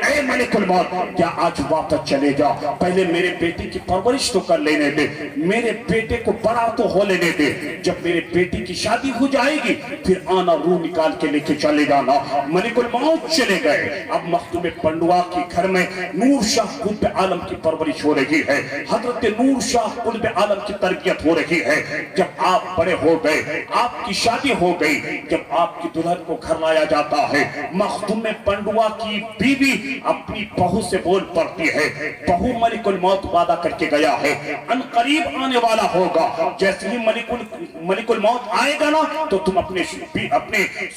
اے ملک الموت کیا آج واپس چلے جا، پہلے میرے بیٹے کی پرورش تو کر لینے دے، میرے بیٹے کو بڑا تو ہو لینے دے، جب میرے بیٹی کی شادی ہو جائے گی پھر آنا روح نکال کے لے کے چلے جانا۔ ملک الموت چلے گئے۔ اب مخدوم پنڈوا کے گھر میں نور شاہ قطب عالم کی پرورش ہو رہی ہے، حضرت نور شاہ قطب عالم کی تربیت ہو رہی ہے۔ جب آپ بڑے ہو گئے، آپ کی شادی ہو گئی، جب آپ کی دلہن کو گھر لایا جاتا ہے، مخدوم پنڈوا کی بیوی اپنی بہو سے بول پڑتی ہے، بہو ملک الموت وعدہ کر کے گیا ہے ان قریب آنے والا ہوگا، جیسے ہی ملک الموت آئے گا نا تو تم اپنے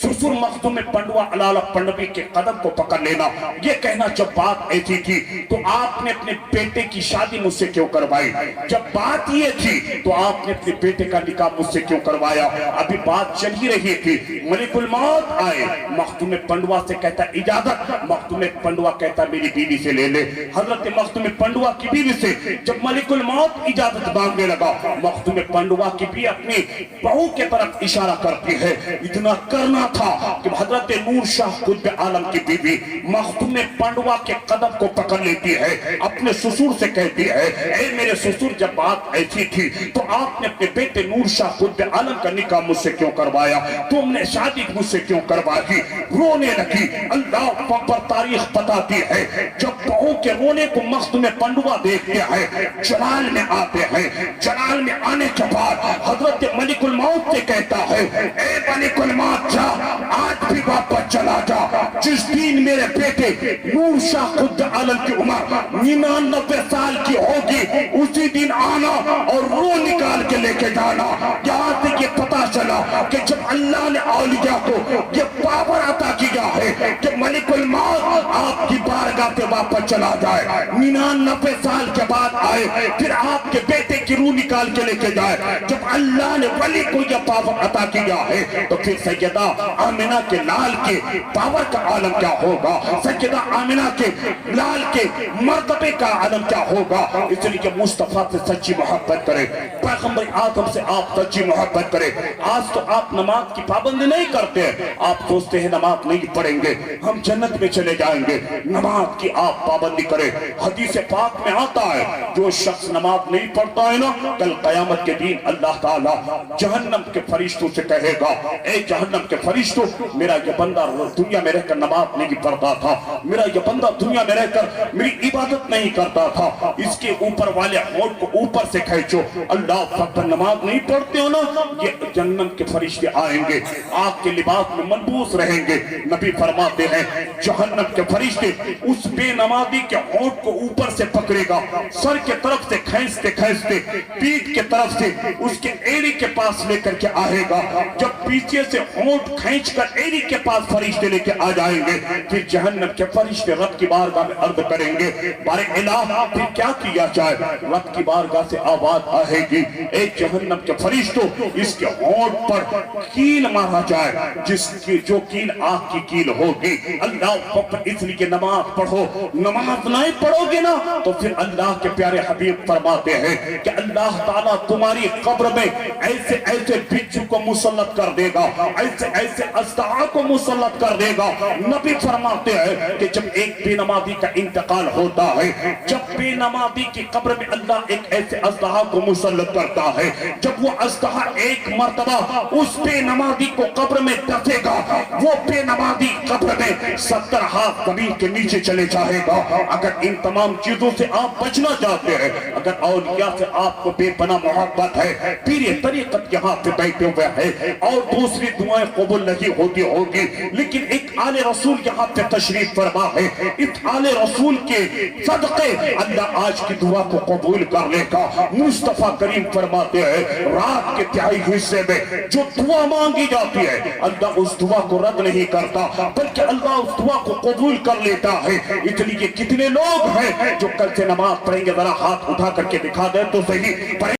سسر مخدوم پنڈوا علاؤلہ پنڈوی کے قدم کو پکڑ لینا۔ یہ کہنا جب بات ایسی تھی تو آپ نے اپنے بیٹے کی شادی مجھ سے کیوں کروائی، جب بات یہ تھی تو آپ نے اپنے بیٹے کا نکاح مجھ سے کیوں کروایا۔ فرمایا ابھی بات چل ہی رہی تھی ملک الموت آئے مختوم پنڈوا سے کہتا اجازت مختوم پنڈوا کہتا میری بیوی سے لے لے حضرت مختوم پنڈوا کی بیوی سے جب ملک الموت اجازت مانگنے لگا مختوم پنڈوا کی بھی اپنی بہو کے طرف اشارہ کرتی ہے اتنا کرنا تھا کہ حضرت نور شاہ قطب عالم کی بیوی مختوم پنڈوا کے قدم کو پکڑ لیتی ہے اپنے سسر سے کہتی ہے اے میرے سسر جب بات ایسی تھی تو آپ نے اپنے بیٹے نور شاہ قطب عالم کا نکاح مجھ سے کیوں کروایا تم نے شادی مجھ سے کیوں کروائی رونے لگی اللہ پر تاریخ بتاتی ہے جب بہو کے رونے کو مختوم پنڈوا دیکھتے ہیں جلال میں آتے ہیں جلال میں آنے کے بعد حضرت ملک الموت سے کہتا ہے اے ملک الموت جا آج بھی واپس چلا جا جس دن میرے بیٹے نور شاہ قطب عالم کی عمر 99 سال کی ہوگی اسی دن آنا اور روح نکال کے لے کے جانا یہاں سے یہ پتا چلا کہ جب اللہ نے اولیاء کو یہ پاور عطا کیا ہے کہ ملک الموت آپ کی بارگاہ سے واپس چلا جائے 99 سال کے بعد آئے پھر آپ کے بیٹے کی روح نکال کے لے کے جائے جب اللہ نے ولی کو یہ پاور عطا کیا ہے تو پھر سیدہ آمنہ کے لال کے پاور کا عالم کیا ہوگا سیدہ آمنہ کے لال کے مرتبے کا عالم کیا ہوگا اس لیے مصطفیٰ سے سچی محبت کرے پیغمبر آدم سے آپ سچی محبت کرے آج تو آپ نماز کی پابندی نہیں کرتے آپ سوچتے ہیں نماز نہیں پڑھیں گے ہم جنت میں چلے جائیں گے نماز کی آپ پابندی کرے حدیث پاک میں آتا ہے جو شخص نماز نہیں پڑھتا ہے نا کل قیامت کے دن اللہ تعالیٰ جہنم کے فرشتوں سے کہے گا اے جہنم کے فرشتوں میرا یہ بندہ دنیا میں رہ کر نماز نہیں پڑھتا تھا میرا یہ بندہ دنیا میں رہ کر میری عبادت نہیں کرتا تھا اس کے اوپر والے ہونٹ کو اوپر سے کھینچو اللہ فقط نماز نہیں پڑھتے ہو نا یہ جہنم کے فرشتے آئیں گے آگ کے لباس میں ملبوس رہیں گے نبی فرماتے ہیں جہنم کے فرشتے اس بے نمازی کے ہونٹ کو اوپر سے پکڑے گا سر کے طرف سے کھینچتے کھینچتے پیٹ کے طرف سے اس کے ایڑی کے پاس لے کر کے آئے گا جب پیچھے سے ہونٹ کھینچ کر ایڑی کے پاس فرشتے لے کے آ جائیں گے پھر جہنم کے فرشتے رب کی بارگاہ میں عرض کریں گے بارے الہ پھر کیا کیا جائے رب کی بارگاہ سے آواز آئے گی اے جہنم کے فرشتوں اس کے ہونٹ پر کیل مارا جائے جس کی جو کیل آگ کی کیل ہوگی اللہ پر اس لیے نماز پڑھو نماز نہیں پڑھو گے نا تو پھر اللہ کے پیارے حبیب فرماتے ہیں کہ اللہ تعالیٰ تمہاری قبر میں ایسے ایسے بچھو کو مسلط کر دے گا ایسے ایسے اژدہا کو مسلط کر دے گا نبی فرماتے ہیں کہ جب ایک بے نمازی کا انتقال ہوتا ہے جب بے نمازی کی قبر میں اللہ ایک ایسے اژدہا کو مسلط کرتا ہے جب وہ اژدہا ایک مرتبہ اس بے نمازی کو قبر میں ڈسے گا وہ بے نمازی قبر میں 70 ہاتھ زمین کے نیچے چلے جائے گا اگر ان تمام چیزوں سے آپ بچنا چاہتے ہیں اگر اولیاء سے آپ کو بے پناہ محبت ہے پیر طریقت یہاں پہ بیٹھے ہوئے ہیں اور دوسری دعائیں قبول نہیں ہوتی ہوگی لیکن ایک آل رسول یہاں پہ تشریف فرما ہے اس آل رسول کے صدقے اللہ آج کی دعا کو قبول کر لے گا مصطفیٰ کریم فرماتے ہیں رات کے تہائی حصے میں جو دعا مانگی جاتی ہے اللہ اس دعا کو رد نہیں کرتا بلکہ اللہ اس دعا کو قبول کر لیتا ہے اس لیے کتنے لوگ ہیں جو کل سے نماز پڑھیں گے ذرا ہاتھ اٹھا کر کے دکھا دیں تو صحیح